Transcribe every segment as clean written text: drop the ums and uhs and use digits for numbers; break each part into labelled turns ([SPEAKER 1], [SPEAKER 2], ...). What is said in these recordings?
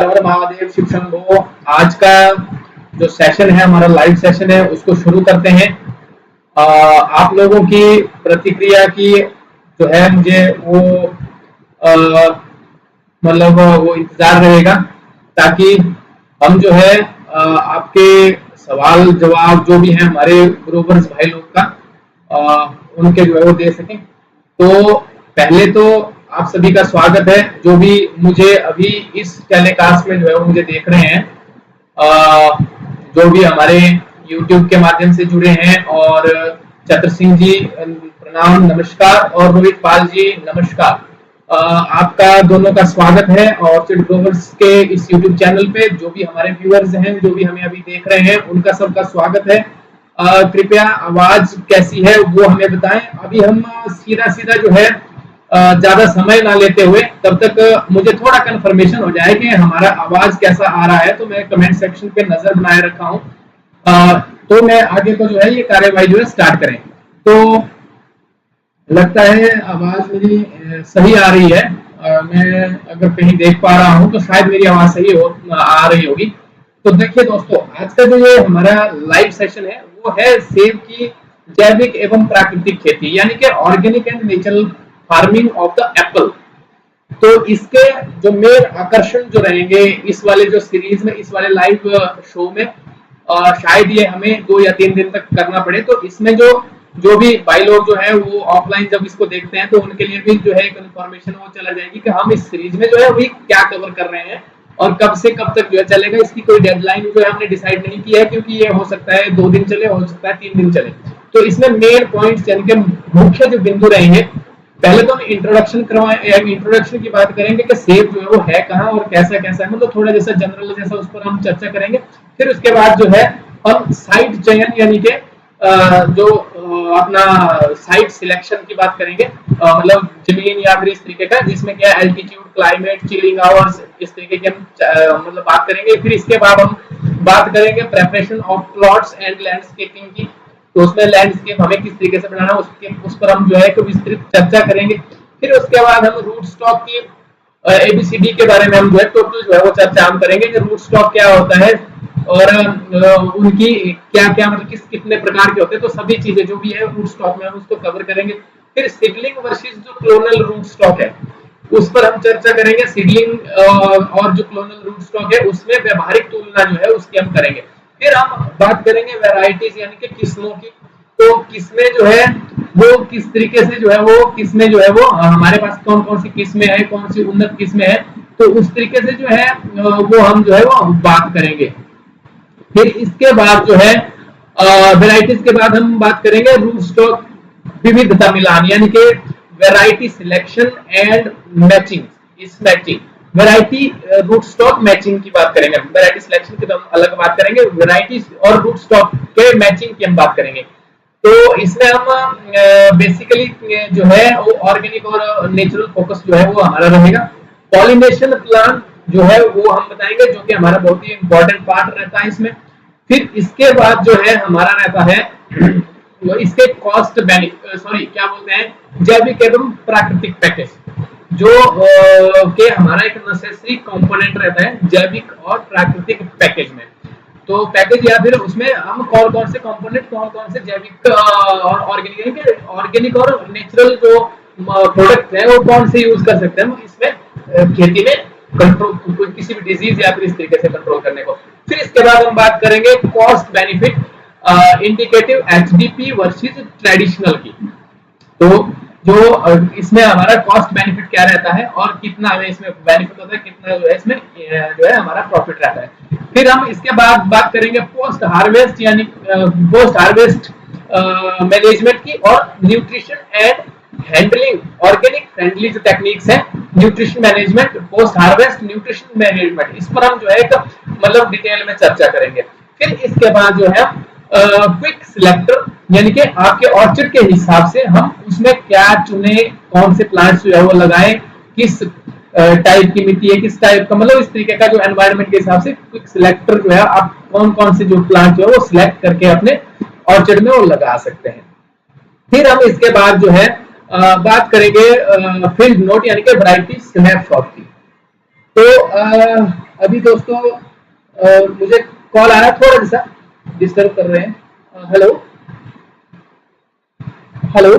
[SPEAKER 1] हर हर महादेव, शिव शंभो। आज का जो सेशन है, हमारा लाइव सेशन है, उसको शुरू करते हैं। आप लोगों की प्रतिक्रिया की जो है मुझे वो मतलब वो इंतजार रहेगा, ताकि हम जो है आपके सवाल जवाब जो भी है हमारे ग्रोवर्स भाई लोग का उनके जो है वो दे सकें। तो पहले तो आप सभी का स्वागत है, जो भी मुझे अभी इस टेलीकास्ट में जो है वो मुझे देख रहे हैं, जो भी हमारे YouTube के माध्यम से जुड़े हैं। और चतर सिंह जी प्रणाम, नमस्कार। और रोहित पाल जी नमस्कार। आपका दोनों का स्वागत है। और ग्रोवर्स के इस YouTube चैनल पे जो भी हमारे व्यूअर्स हैं, जो भी हमें अभी देख रहे हैं, उनका सबका स्वागत है। कृपया आवाज कैसी है वो हमें बताएं। अभी हम सीधा जो है ज्यादा समय ना लेते हुए, तब तक मुझे थोड़ा कंफर्मेशन हो जाए कि हमारा आवाज कैसा आ रहा है, तो मैं कमेंट सेक्शन पे नजर बनाए रखा हूं। तो मैं आगे को जो है ये कार्यवाही जो है स्टार्ट करें। तो लगता है आवाज मेरी सही आ रही है। मैं अगर कहीं देख पा रहा हूं तो शायद मेरी आवाज सही आ रही होगी। तो देखिए दोस्तों, आज का जो ये हमारा लाइव सेशन है वो है सेब की जैविक एवं प्राकृतिक खेती, यानी कि organic and natural farming of the Apple. तो इसके जो मेन आकर्षण जो रहेंगे इस वाले जो सीरीज में, इस वाले लाइव शो में, शायद ये हमें 2 या 3 दिन तक करना पड़े। तो इसमें जो भी भाई लोग जो है वो ऑफलाइन जब इसको देखते हैं तो उनके लिए भी जो है एक इन्फॉर्मेशन वो चला जाएगी कि हम इस सीरीज में जो है अभी क्या कवर कर रहे हैं और कब से कब तक जो है चलेगा। इसकी कोई डेडलाइन जो है हमने डिसाइड नहीं किया है, क्योंकि ये हो सकता है 2 दिन चले, हो सकता है 3 दिन चले। तो इसमें मेन पॉइंट्स यानी कि मुख्य जो बिंदु रहेंगे, पहले तो हम इंट्रोडक्शन की बात करेंगे कि सेब जो है वो है कहाँ और कैसा कैसा है, मतलब थोड़ा जैसा जनरल जैसा उस पर हम चर्चा करेंगे। फिर उसके बाद जो है हम साइट चयन यानी कि जो अपना साइट सिलेक्शन की बात करेंगे, मतलब जमीन या फिर इस तरीके का, जिसमें क्या एल्टीट्यूड, क्लाइमेट, चिलिंग आवर्स, इस तरीके की हम मतलब बात करेंगे। फिर इसके बाद हम बात करेंगे preparation of plots and landscaping की, तो उसमें लैंडस्केप हमें किस तरीके से बनाना है उस पर हम जो है विस्तृत चर्चा करेंगे। फिर उसके बाद हम रूट स्टॉक की ABCD के बारे में हम जो है टोटल जो है वो चर्चा हम करेंगे कि रूट स्टॉक क्या होता है और उनकी क्या क्या मतलब कितने प्रकार के होते हैं। तो सभी चीजें जो भी है रूट स्टॉक में हम उसको कवर करेंगे। फिर सीडलिंग वर्सेस जो क्लोनल रूट स्टॉक है उस पर हम चर्चा करेंगे। सीडलिंग और जो क्लोनल रूट स्टॉक है उसमें व्यवहारिक तुलना जो है उसकी हम करेंगे। फिर हम बात करेंगे वैरायटीज यानी कि किस्मों की, तो किस्में जो है वो किस तरीके से जो है वो किस्में जो है वो हमारे पास कौन कौन सी किस्में हैं, कौन सी उन्नत किस्में हैं, तो उस तरीके से जो है वो हम जो है वो बात करेंगे। फिर इसके बाद जो है वैरायटीज के बाद हम बात करेंगे रूट स्टॉक विविधता मिलान, यानी कि वैरायटी सिलेक्शन एंड मैचिंग। इस matching variety root stock matching की बात करेंगे। वैरायटी सिलेक्शन की तो हम अलग बात करेंगे, वैरायटी और रूट स्टॉक के मैचिंग की हम बात करेंगे। तो इसमें हम बेसिकली जो है वो ऑर्गेनिक और नेचुरल फोकस जो है वो हमारा रहेगा। पॉलिनेशन प्लान जो है वो हम बताएंगे, जो कि हमारा बहुत ही इंपॉर्टेंट पार्ट रहता है इसमें। फिर इसके बाद जो है हमारा रहता है इसके कॉस्ट बेनिफिट क्या बोलते हैं, जैविक एवं प्राकृतिक पैकेज, जो के हमारा एक नेसेसरी कंपोनेंट रहता है जैविक और प्राकृतिक पैकेज में। तो पैकेज या फिर उसमें हम कौन कौन से कंपोनेंट, कौन कौन से जैविक और ऑर्गेनिक और नेचुरल जो प्रोडक्ट है वो कौन से यूज कर सकते हैं हम इसमें खेती में कंट्रोल, किसी भी डिजीज या फिर इस तरीके से कंट्रोल करने को। फिर इसके बाद हम बात करेंगे cost benefit indicative HDP versus traditional की। तो जो इसमें हमारा कॉस्ट बेनिफिट क्या रहता है और कितना हमें इसमें बेनिफिट होता है, कितना जो है इसमें जो है हमारा प्रॉफिट रहता है। फिर हम इसके बाद बात करेंगे पोस्ट हार्वेस्ट यानी पोस्ट हार्वेस्ट मैनेजमेंट की और nutrition and handling, organic friendly जो टेक्निक्स है, nutrition management, post harvest nutrition management, इस पर हम जो है एक मतलब डिटेल में चर्चा करेंगे। फिर इसके बाद जो है क्विक सिलेक्टर, यानी कि आपके ऑर्चर्ड के हिसाब से हम उसमें क्या चुने, कौन से प्लांट्स जो है वो लगाएं, किस टाइप की मिट्टी है, किस टाइप का, मतलब इस तरीके का जो एनवायरनमेंट के हिसाब से क्विक सिलेक्टर जो है आप कौन कौन से जो प्लांट जो है वो सिलेक्ट करके अपने ऑर्चर्ड में वो लगा सकते हैं। फिर हम इसके बाद जो है बात करेंगे फील्ड नोट यानी कि वैरायटी स्नैपशॉट की। तो अभी दोस्तों मुझे कॉल आ रहा है, थोड़ा सा डिस्टर्ब कर रहे हैं। हेलो हेलो,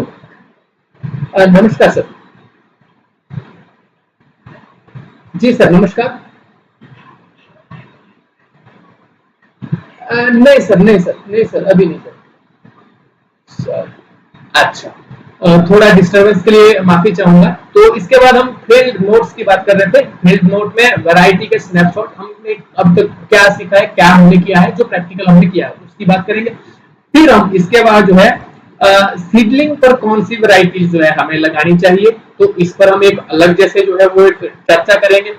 [SPEAKER 1] नमस्कार सर। जी सर, नमस्कार। नहीं सर, नहीं सर, नहीं सर, अभी नहीं सर। अच्छा, थोड़ा डिस्टरबेंस के लिए माफी चाहूंगा। तो इसके बाद हम फील्ड नोट्स की बात कर रहे थे। फील्ड नोट में वैरायटी के स्नैपशॉट हमने अब तक क्या सीखा है, क्या हमने किया है, जो प्रैक्टिकल हमने किया है उसकी बात करेंगे। फिर हम इसके बाद जो है सीडलिंग पर कौन सी वैरायटी जो है हमें लगानी चाहिए, तो इस पर हम एक अलग जैसे जो है वो एक चर्चा करेंगे।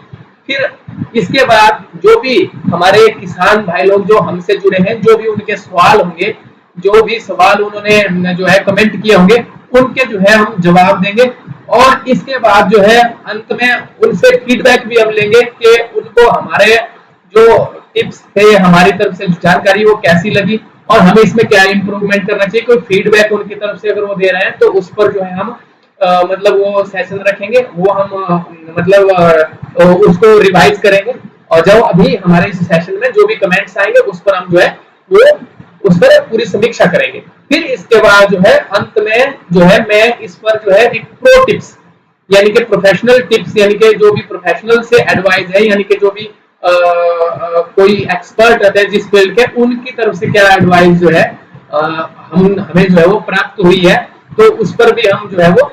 [SPEAKER 1] फिर इसके बाद जो भी हमारे किसान भाई लोग जो हमसे जुड़े हैं, जो भी उनके सवाल होंगे, जो भी सवाल उन्होंने जो है कमेंट किए होंगे, उनके जो है हम जवाब देंगे। और इसके बाद जो है अंत में उनसे फीडबैक भी हम लेंगे कि उनको हमारे जो टिप्स थे, हमारी तरफ से जानकारी वो कैसी लगी और हमें इसमें क्या इंप्रूवमेंट करना चाहिए। कोई फीडबैक उनकी तरफ से अगर वो दे रहे हैं तो उस पर जो है हम मतलब वो सेशन रखेंगे, वो हम मतलब उसको रिवाइज करेंगे। और जब अभी हमारे इस सेशन में जो भी कमेंट्स आएंगे उस पर हम जो है वो उस पर पूरी समीक्षा करेंगे। फिर इसके बाद जो है अंत में जो है मैं इस पर जो है एक प्रो टिप्स यानी कि प्रोफेशनल टिप्स, यानी कि जो भी प्रोफेशनल से एडवाइस है, यानी कि जो भी कोई एक्सपर्ट रहते हैं जिस फील्ड के, उनकी तरफ से क्या एडवाइस जो है हम हमें जो है वो प्राप्त हुई है, तो उस पर भी हम जो है वो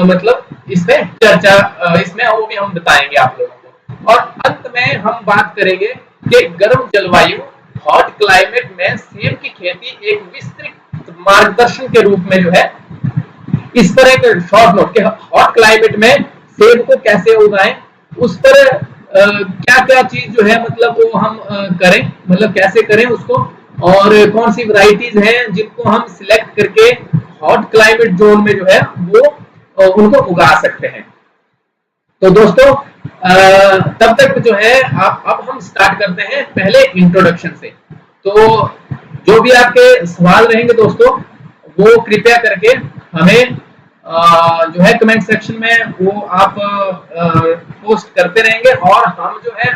[SPEAKER 1] मतलब इसमें चर्चा इसमें वो भी हम बताएंगे आप लोगों को। और अंत में हम बात करेंगे कि गर्म जलवायु हॉट क्लाइमेट में सेब की खेती एक विस्तृत मार्गदर्शन के रूप में जो है इस पर एक शॉर्ट नोट कि हॉट क्लाइमेट में सेब को कैसे उगाएं, उस पर क्या क्या चीज जो है मतलब वो हम करें, मतलब कैसे करें उसको, और कौन सी वैरायटीज हैं जिनको हम सिलेक्ट करके हॉट क्लाइमेट जोन में जो है वो उनको उगा सकते हैं। तो दोस्तों तब तक जो है आप अब हम स्टार्ट करते हैं पहले इंट्रोडक्शन से। तो जो भी आपके सवाल रहेंगे दोस्तों, वो कृपया करके हमें जो है कमेंट सेक्शन में वो आप पोस्ट करते रहेंगे, और हम जो है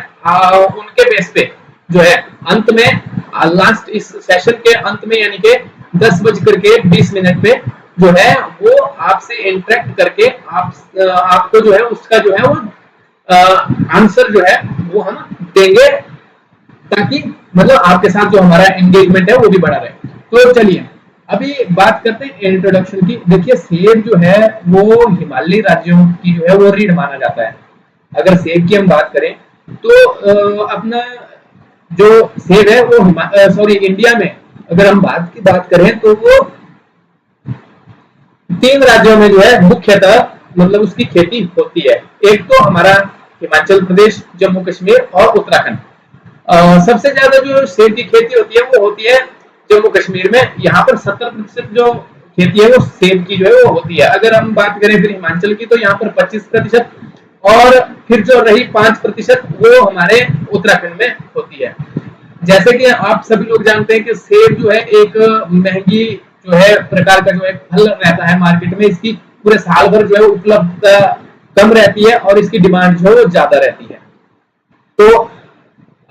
[SPEAKER 1] उनके बेस पे जो है अंत में लास्ट इस सेशन के अंत में यानी कि 10:20 पे जो है वो आपसे इंटरेक्ट करके आपको जो है उसका जो है वो आंसर जो है वो हम देंगे, ताकि मतलब आपके साथ जो हमारा एंगेजमेंट है वो भी बढ़ा रहे। तो चलिए अभी बात करते हैं इंट्रोडक्शन की। देखिए सेब जो है वो हिमालयी राज्यों की जो है वो रीढ़ माना जाता है। अगर सेब की हम बात करें तो अपना जो सेब है वो सॉरी इंडिया में अगर हम बात करें तो वो 3 राज्यों में जो है मुख्यतः मतलब उसकी खेती होती है। एक तो हमारा हिमाचल प्रदेश, जम्मू कश्मीर और उत्तराखंड। सबसे ज्यादा जो सेब की खेती होती है वो होती है जम्मू कश्मीर में। यहाँ पर 70% जो खेती है वो सेब की जो है वो होती है। अगर हम बात करें फिर हिमाचल की तो यहाँ पर 25%, और फिर जो रही 5% वो हमारे उत्तराखंड में होती है। जैसे कि आप सभी लोग जानते हैं कि सेब जो है एक महंगी जो है प्रकार का जो है फल रहता है मार्केट में। इसकी पूरे साल भर जो है उपलब्धता कम रहती है और इसकी डिमांड जो है वो ज्यादा रहती है। तो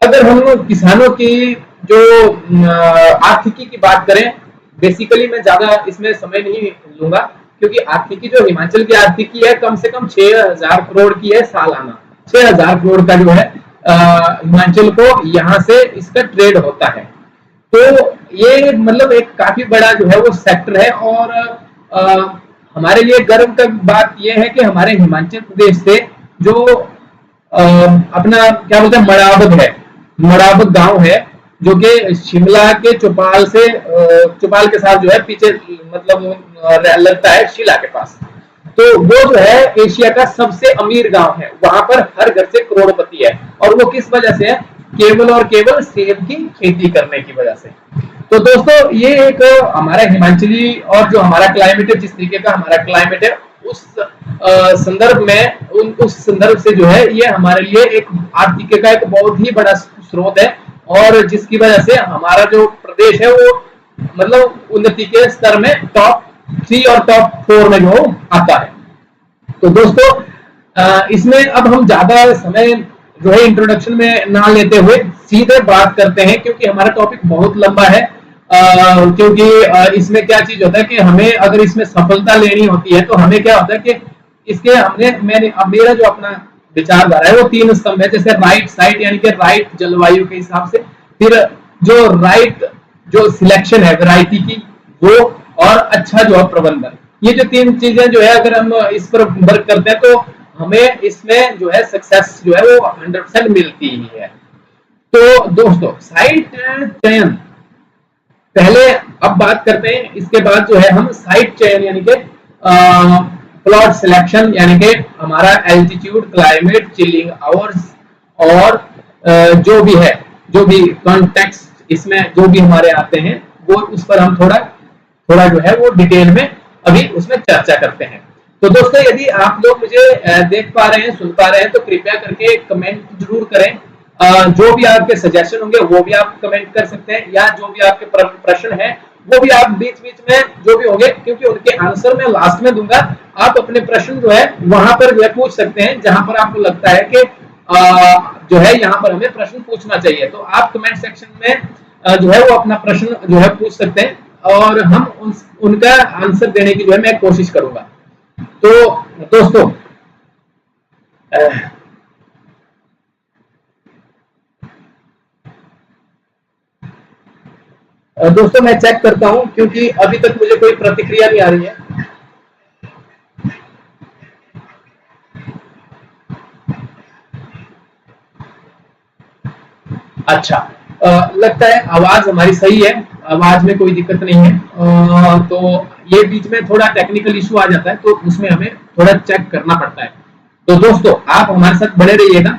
[SPEAKER 1] अगर हम किसानों की जो आर्थिकी की बात करें, बेसिकली मैं ज्यादा इसमें समय नहीं लूंगा, क्योंकि आर्थिकी जो हिमाचल की आर्थिकी है कम से कम 6,000 करोड़ की है सालाना। 6,000 करोड़ का जो है हिमाचल को यहाँ से इसका ट्रेड होता है। तो ये मतलब एक काफी बड़ा जो है वो सेक्टर है। और हमारे लिए गर्व का बात यह है कि हमारे हिमाचल प्रदेश से जो अपना क्या बोलते हैं मड़ाबद है, मड़ाबद गांव है जो कि शिमला के चौपाल से चौपाल के साथ जो है पीछे मतलब लगता है शिला के पास। तो वो जो है एशिया का सबसे अमीर गांव है। वहां पर हर घर से करोड़पति है, और वो किस वजह से है? केवल और केवल सेब की खेती करने की वजह से। तो दोस्तों ये एक हमारा हिमाचली और जो हमारा क्लाइमेट है, जिस तरीके का हमारा क्लाइमेट है उस संदर्भ में उस संदर्भ से जो है ये हमारे लिए एक आर्थिक का एक बहुत ही बड़ा स्रोत है, और जिसकी वजह से हमारा जो प्रदेश है वो मतलब उन्नति के स्तर में टॉप 3 और टॉप 4 में जो आता है। तो दोस्तों इसमें अब हम ज्यादा समय जो है इंट्रोडक्शन में ना लेते हुए सीधे बात करते हैं, क्योंकि हमारा टॉपिक बहुत लंबा है। क्योंकि इसमें क्या चीज होता है कि हमें अगर इसमें सफलता लेनी होती है तो हमें क्या होता है कि इसके मेरा जो अपना विचारधारा है वो 3 स्तंभ है। जैसे राइट साइट यानी कि राइट जलवायु के हिसाब से, फिर जो राइट जो सिलेक्शन है वैरायटी की वो, और अच्छा जो है प्रबंधन। ये जो 3 चीजें जो है अगर हम इस पर वर्क करते हैं तो हमें इसमें जो है सक्सेस जो है वो 100% मिलती ही है। तो दोस्तों साइट चयन पहले अब बात करते हैं, इसके बाद जो है हम साइट चयन यानी कि प्लॉट सिलेक्शन यानी कि हमारा एल्टीट्यूड, क्लाइमेट, चिलिंग आवर्स और जो भी है, जो भी कॉन्टेक्स्ट इसमें जो भी हमारे आते हैं वो उस पर हम थोड़ा थोड़ा जो है वो डिटेल में अभी उसमें चर्चा करते हैं। तो दोस्तों यदि आप लोग मुझे देख पा रहे हैं, सुन पा रहे हैं तो कृपया करके कमेंट जरूर करें। जो भी आपके सजेशन होंगे वो भी आप कमेंट कर सकते हैं, या जो भी आपके प्रश्न है वो भी आप बीच बीच में जो भी होंगे, क्योंकि उनके आंसर मैं लास्ट में दूंगा। आप अपने प्रश्न जो है वहां पर जो है पूछ सकते हैं, जहां पर आपको लगता है कि जो है यहाँ पर हमें प्रश्न पूछना चाहिए, तो आप कमेंट सेक्शन में जो है वो अपना प्रश्न जो है पूछ सकते हैं, और हम उनका आंसर देने की जो है मैं कोशिश करूंगा। तो दोस्तों दोस्तों मैं चेक करता हूं, क्योंकि अभी तक मुझे कोई प्रतिक्रिया नहीं आ रही है। अच्छा, लगता है आवाज हमारी सही है, आवाज में कोई दिक्कत नहीं है। तो ये बीच में थोड़ा टेक्निकल इशू आ जाता है तो उसमें हमें थोड़ा चेक करना पड़ता है। तो दोस्तों आप हमारे साथ बने रहिएगा।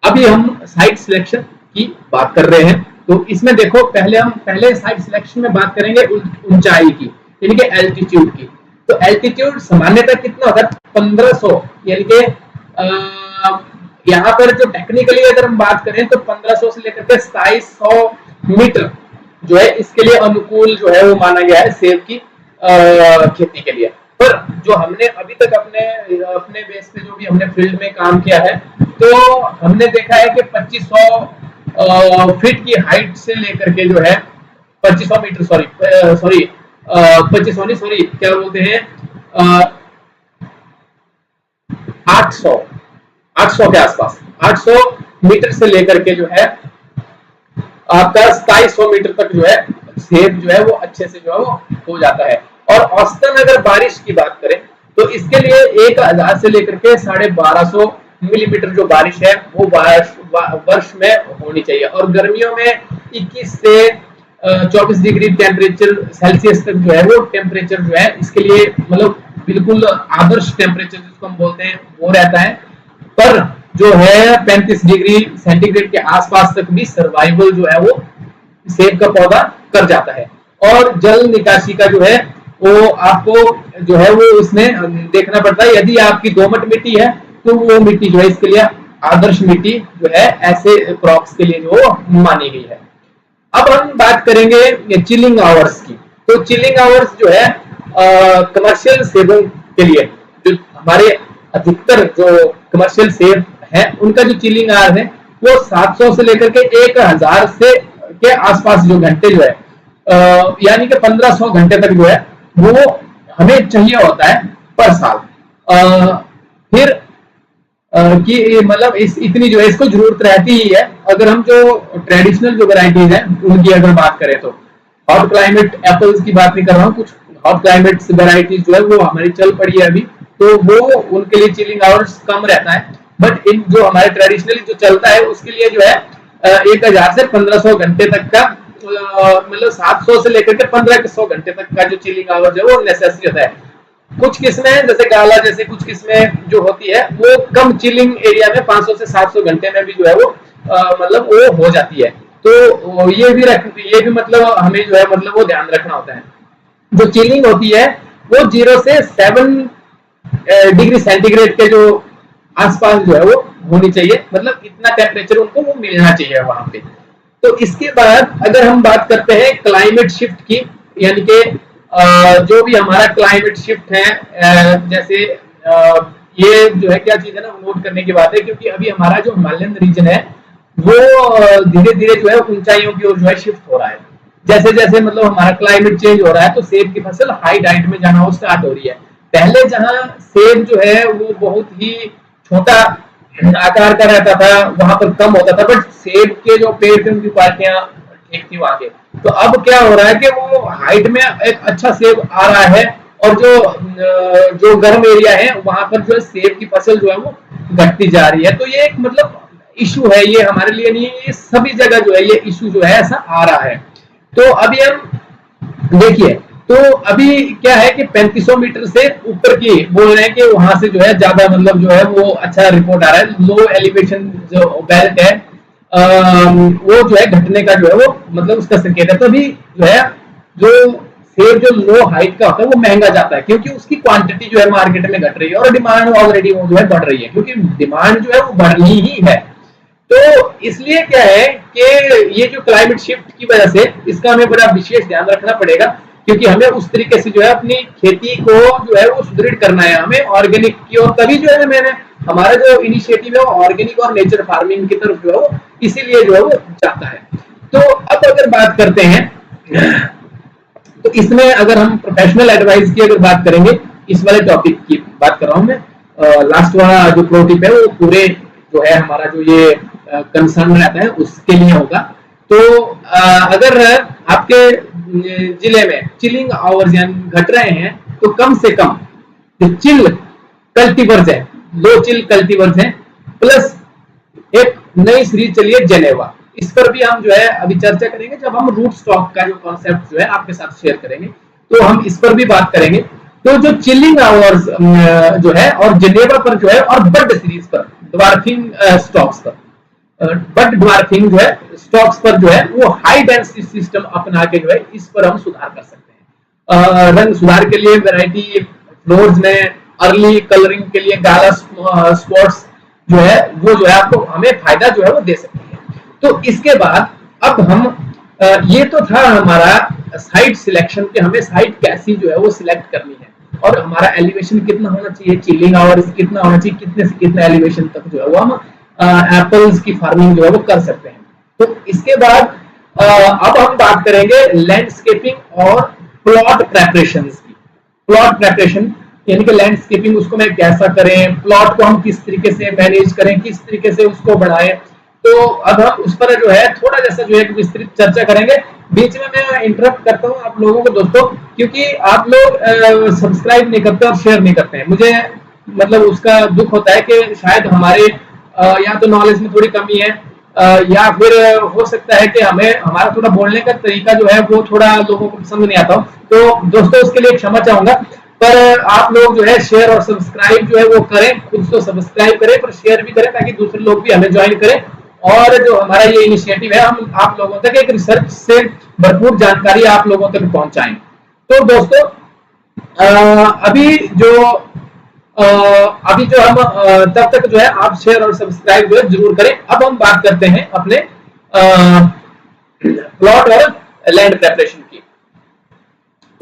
[SPEAKER 1] अभी हम साइट सिलेक्शन की बात कर रहे हैं, तो इसमें देखो पहले साइट सिलेक्शन में बात करेंगे ऊंचाई की, यानी कि एल्टीट्यूड की। तो एल्टीट्यूड सामान्यतः कितना होता है? 1500, यानी कि यहाँ पर जो टेक्निकली अगर हम बात करें तो 1500 से लेकर के 2700 मीटर जो है इसके लिए अनुकूल जो है वो माना गया है सेब की खेती के लिए। पर जो हमने अभी तक अपने बेस पे जो भी हमने फील्ड में काम किया है, तो हमने देखा है कि 2500 फीट की हाइट से लेकर के जो है 2500 मीटर, सॉरी 2500 क्या बोलते हैं, 800 के आसपास, 800 मीटर से लेकर के जो है आपका 2700 मीटर तक जो है सेब जो है वो अच्छे से जो है वो हो जाता है। और औसतन अगर बारिश की बात करें तो इसके लिए 1000 से लेकर के 1250 मिलीमीटर जो बारिश है वो वर्ष में होनी चाहिए। और गर्मियों में 21 से 24 डिग्री टेम्परेचर सेल्सियस तक जो है वो टेम्परेचर जो है इसके लिए मतलब बिल्कुल आदर्श टेम्परेचर जिसको हम बोलते हैं वो रहता है। पर जो है 35 डिग्री सेंटीग्रेड के आसपास तक भी सर्वाइवल जो है वो सेब का पौधा कर जाता है। और जल निकासी का जो है वो आपको जो है वो इसमें देखना पड़ता है। यदि आपकी दोमट मिट्टी है तो वो मिट्टी जो है इसके लिए आदर्श मिट्टी जो है ऐसे क्रॉप्स के लिए जो मानी गई है। अब हम बात करेंगे चिलिंग आवर्स की। तो चिलिंग आवर्स जो है कमर्शियल सेबों के लिए, जो हमारे अधिकतर जो कमर्शियल सेब है उनका जो चिलिंग आवर है वो 700 से लेकर के 1000 से के आसपास जो घंटे जो है यानी कि 1500 घंटे तक जो है वो हमें चाहिए होता है पर साल। फिर कि मतलब इतनी जो है इसको जरूरत रहती ही है। अगर हम जो ट्रेडिशनल जो वैरायटीज है उनकी अगर बात करें तो हॉट क्लाइमेट एप्पल्स की बात नहीं कर रहा हूँ, कुछ हॉट क्लाइमेट वैरायटीज जो है वो हमारी चल पड़ी है अभी, तो वो उनके लिए चिलिंग आवर्स कम रहता है। बट इन जो हमारे ट्रेडिशनली जो चलता है उसके लिए जो है 1000 से 1500 घंटे तक का मतलब 700 से लेकर के 1500 घंटे तक का जो चिलिंग आवर्स है वो नेसेसरी होता है। कुछ किस्में जैसे गाला जैसे कुछ किस्में जो होती है वो कम चिलिंग एरिया में 500 से 700 घंटे में भी जो है वो मतलब वो हो जाती है। तो ये भी मतलब हमें जो है मतलब वो ध्यान रखना होता है। जो चिलिंग होती है वो 0 से 7 डिग्री सेंटीग्रेड के जो आसपास जो है वो होनी चाहिए, मतलब इतना टेम्परेचर उनको वो मिलना चाहिए वहां पे। तो इसके बाद अगर हम बात करते हैं क्लाइमेट शिफ्ट की, यानी कि जो भी हमारा क्लाइमेट शिफ्ट है, जैसे ये जो है क्या चीज है ना, नोट करने की बात है, क्योंकि अभी हमारा जो हिमालयन रीजन है वो धीरे धीरे जो है ऊंचाइयों की ओर जो है शिफ्ट हो रहा है। जैसे जैसे मतलब हमारा क्लाइमेट चेंज हो रहा है तो सेब की फसल हाई डाइट में जाना वो स्टार्ट हो रही है। पहले जहाँ सेब जो है वो बहुत ही छोटा आकार का रहता था, वहां पर कम होता था, बट सेब के जो पेड़ थे उनकी क्वालिटियां ठीक थी वहां के। तो अब क्या हो रहा है कि वो हाइट में एक अच्छा सेब आ रहा है, और जो गर्म एरिया है वहां पर जो है सेब की फसल जो है वो घटती जा रही है। तो ये एक मतलब इशू है, ये हमारे लिए नहीं है, ये सभी जगह जो है ये इशू जो है ऐसा आ रहा है। तो अभी हम देखिए, तो अभी क्या है कि 3500 मीटर से ऊपर की बोल रहे हैं कि वहां से जो है ज्यादा मतलब जो है वो अच्छा रिपोर्ट आ रहा है। लो एलिवेशन जो बेल्ट है वो जो है घटने का जो है वो मतलब उसका संकेत है। तो अभी जो है जो सेब जो लो हाइट का होता है वो महंगा जाता है, क्योंकि उसकी क्वांटिटी जो है मार्केट में घट रही है और डिमांड ऑलरेडी वो जो है बढ़ रही है, क्योंकि डिमांड जो है वो बढ़नी ही है। तो इसलिए क्या है कि ये जो क्लाइमेट शिफ्ट की वजह से इसका हमें बड़ा विशेष ध्यान रखना पड़ेगा, क्योंकि हमें उस तरीके से जो है अपनी खेती को जो है वो सुदृढ़ करना है, हमें ऑर्गेनिक की ओर। तभी जो है मैंने हमारा जो इनिशिएटिव है वो ऑर्गेनिक और नेचर फार्मिंग की तरफ जो है वो इसीलिए जो है वो जाता है। तो अब अगर बात करते हैं, तो इसमें अगर हम प्रोफेशनल एडवाइस की अगर बात करेंगे, इस वाले टॉपिक की बात कर रहा हूं मैं, लास्ट वाला जो प्रो टिप है वो पूरे जो है हमारा जो ये कंसर्न रहता है उसके लिए होगा। तो अगर आपके जिले में चिलिंग आवर्स यानी घट रहे हैं, तो कम से कम जो चिल कल्टीवर्स है, दो चिल कल्टीवर्स हैं, प्लस एक नई सीरीज चली है जेनेवा, इस पर भी हम जो है अभी चर्चा करेंगे जब हम रूट स्टॉक का जो कॉन्सेप्ट जो है आपके साथ शेयर करेंगे, तो हम इस पर भी बात करेंगे। तो जो चिलिंग आवर्स जो है और जेनेवा पर जो है, और बड सीरीज पर, ड्वार्फिंग स्टॉक्स पर, बट ड्वार्फिंग जो है स्टॉक्स पर जो है वो हाई डेंसिटी सिस्टम अपना के जो है इस पर हम सुधार कर सकते हैं। रंग सुधार के लिए वैरायटी फ्लोर्स में अर्ली कलरिंग के लिए गाला स्पॉट्स जो है वो जो है आपको हमें फायदा जो है वो दे सकती है। तो इसके बाद अब हम ये तो था हमारा साइट सिलेक्शन के, हमें साइट कैसी जो है वो सिलेक्ट करनी है, और हमारा एलिवेशन कितना होना चाहिए, चिलिंग आवर्स कितना होना चाहिए, कितने से कितने एलिवेशन तक जो है वो हम एप्पल्स की फार्मिंग जो है वो कर सकते हैं। तो इसके बाद अब हम बात करेंगे लैंडस्केपिंग और प्लॉट प्रेपरेशंस की। प्लॉट प्रेपरेशन यानी कि लैंडस्केपिंग, उसको मैं कैसा करें, प्लॉट को हम किस तरीके से मैनेज करें, किस तरीके से उसको बढ़ाएं। तो अब हम उस पर जो है थोड़ा जैसा जो है विस्तृत चर्चा करेंगे। बीच में मैं इंटरप्ट करता हूँ आप लोगों को दोस्तों, क्योंकि आप लोग सब्सक्राइब नहीं करते और शेयर नहीं करते हैं। मुझे मतलब उसका दुख होता है कि शायद हमारे या तो नॉलेज में थोड़ी कमी है, या फिर हो सकता है कि हमें हमारा थोड़ा बोलने का तरीका जो है वो थोड़ा लोगों को पसंद नहीं आता हो। तो दोस्तों उसके लिए क्षमा चाहूंगा, पर आप लोग जो है शेयर और सब्सक्राइब जो है वो करें, खुद तो सब्सक्राइब करें पर शेयर भी करें, ताकि दूसरे लोग भी हमें ज्वाइन करें, और जो हमारा ये इनिशिएटिव है हम आप लोगों तक एक रिसर्च से भरपूर जानकारी आप लोगों तक पहुंचाएं। तो दोस्तों अभी जो हम तब तक जो है आप शेयर और सब्सक्राइब जो है जरूर करें। अब हम बात करते हैं अपने प्लॉट और लैंड प्रेपरेशन की।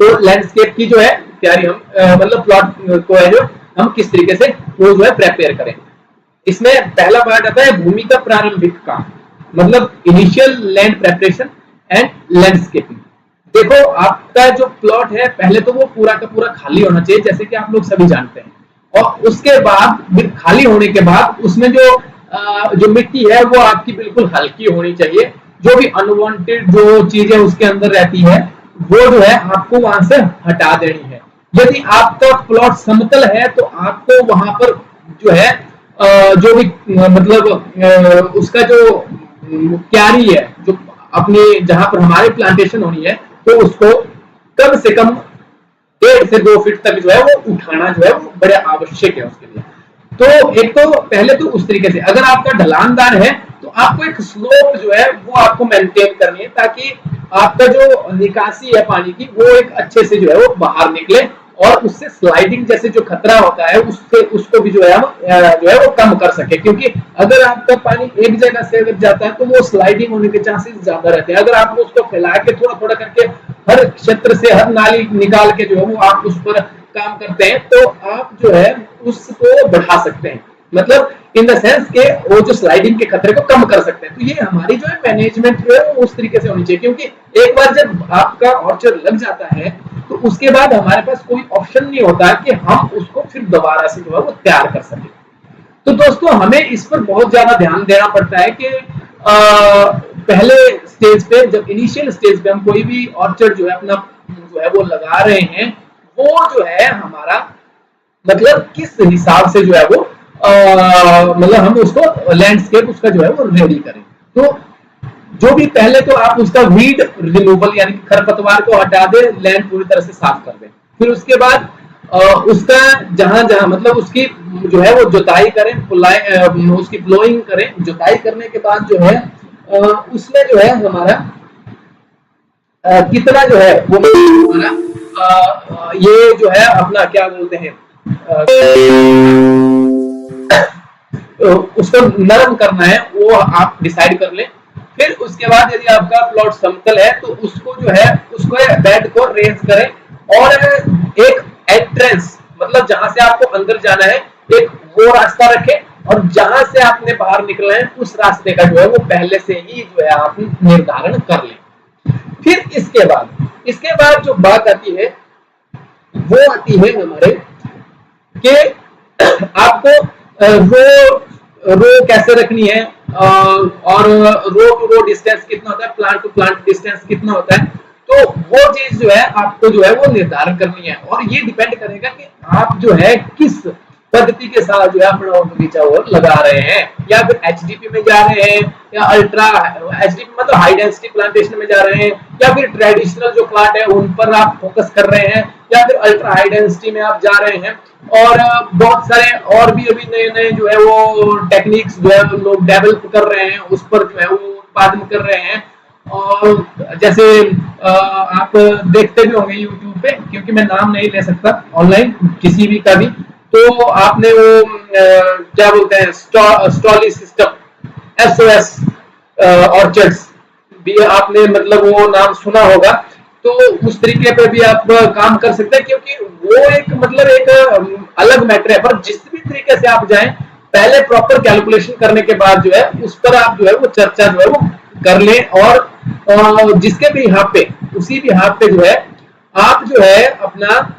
[SPEAKER 1] तो लैंडस्केप की जो है तैयारी हम मतलब प्लॉट को है जो हम किस तरीके से वो जो है प्रिपेयर करें। इसमें पहला पार्ट आता है भूमि का प्रारंभिक काम, मतलब initial land preparation and landscaping. देखो आपका जो प्लॉट है पहले तो वो पूरा का पूरा खाली होना चाहिए, जैसे कि आप लोग सभी जानते हैं, और उसके बाद खाली होने के बाद उसमें जो मिट्टी है वो आपकी बिल्कुल हल्की होनी चाहिए। जो भी अनवांटेड जो चीजें उसके अंदर रहती है वो जो है आपको वहां से हटा देनी है। यदि आपका प्लॉट समतल है तो आपको वहां पर जो है जो भी मतलब उसका जो क्यारी है, जो अपनी जहां पर हमारे प्लांटेशन होनी है, तो उसको कम से कम 1.5 से 2 फीट तक जो है वो उठाना जो है वो बड़े आवश्यक है उसके लिए। तो एक तो पहले तो उस तरीके से, अगर आपका ढलानदार है तो आपको एक स्लोप जो है वो आपको मेंटेन करनी है, ताकि आपका जो निकासी है पानी की वो एक अच्छे से जो है वो बाहर निकले, और उससे स्लाइडिंग जैसे जो खतरा होता है उससे उसको भी जो है वो कम कर सके। क्योंकि अगर आपका पानी एक जगह से अगर जाता है तो वो स्लाइडिंग होने के चांसेस ज्यादा रहते हैं। अगर आप उसको फैला के थोड़ा थोड़ा करके हर क्षेत्र से हर नाली निकाल के जो है वो आप उस पर काम करते हैं तो आप जो है उसको बढ़ा सकते हैं, मतलब इन द सेंस के वो जो स्लाइडिंग के खतरे को कम कर सकते हैं। तो ये हमारी जो है मैनेजमेंट जो है वो उस तरीके से होनी चाहिए, क्योंकि एक बार जब आपका ऑर्चर्ड लग जाता है तो उसके बाद हमारे पास कोई ऑप्शन नहीं होता कि हम उसको फिर दोबारा से जो है वो तैयार कर सकें। तो दोस्तों हमें इस पर बहुत ज्यादा ध्यान देना पड़ता है कि पहले स्टेज पे, जब इनिशियल स्टेज पे हम कोई भी ऑर्चर्ड जो है अपना जो है वो लगा रहे हैं, वो जो है हमारा मतलब किस हिसाब से जो है वो मतलब हम उसको लैंडस्केप उसका जो है वो रेडी करें। तो जो भी पहले तो आप उसका वीड रिमूवल यानी खरपतवार को हटा दे, लैंड पूरी तरह से साफ कर दें। फिर उसके बाद उसका जहां जहां मतलब उसकी जो है वो जुताई करें, उसकी ब्लोइंग करें। जुताई करने के बाद जो है उसमें जो है हमारा कितना जो है वो हमारा ये जो है अपना क्या बोलते हैं उसको नरम करना है वो आप डिसाइड कर लें। फिर उसके बाद यदि आपका प्लॉट समतल है तो उसको जो है उसको बेड को रेज करें और एक एंट्रेंस मतलब जहां से आपको अंदर जाना है एक वो रास्ता रखें और जहां से आपने बाहर निकलना है उस रास्ते का जो है वो पहले से ही जो है आप निर्धारण कर लें। फिर इसके बाद जो बात आती है वो आती है हमारे कि आपको रो कैसे रखनी है और रो टू रो डिस्टेंस कितना होता है, प्लांट टू प्लांट डिस्टेंस कितना होता है। तो वो चीज जो है आपको जो है वो निर्धारण करनी है और ये डिपेंड करेगा कि आप जो है किस पद्धति के साथ जो है अपना बगीचा वो लगा रहे हैं, या फिर एचडीपी में जा रहे हैं या अल्ट्रा एचडीपी मतलब हाई डेंसिटी प्लांटेशन में जा रहे हैं, या फिर ट्रेडिशनल जो प्लांट है उन पर आप फोकस कर रहे हैं, या फिर अल्ट्रा हाई डेंसिटी में आप जा रहे हैं। और बहुत सारे और भी अभी नए नए जो है वो टेक्निक्स जो है लोग डेवलप कर रहे हैं, उस पर जो है वो उत्पादन कर रहे हैं। और जैसे आप देखते भी होंगे यूट्यूब पे, क्योंकि मैं नाम नहीं ले सकता ऑनलाइन किसी भी का भी, तो आपने वो क्या बोलते हैं स्टॉली सिस्टम एसओएस ऑर्चर्ड्स भी आपने मतलब वो नाम सुना होगा। तो उस तरीके पे भी आप काम कर सकते हैं, क्योंकि वो एक मतलब एक अलग मैटर है। पर जिस भी तरीके से आप जाएं पहले प्रॉपर कैलकुलेशन करने के बाद जो है उस पर आप जो है वो चर्चा जो है वो कर लें और जिसके भी यहाँ पे उसी भी हाथ पे जो है आप जो है अपना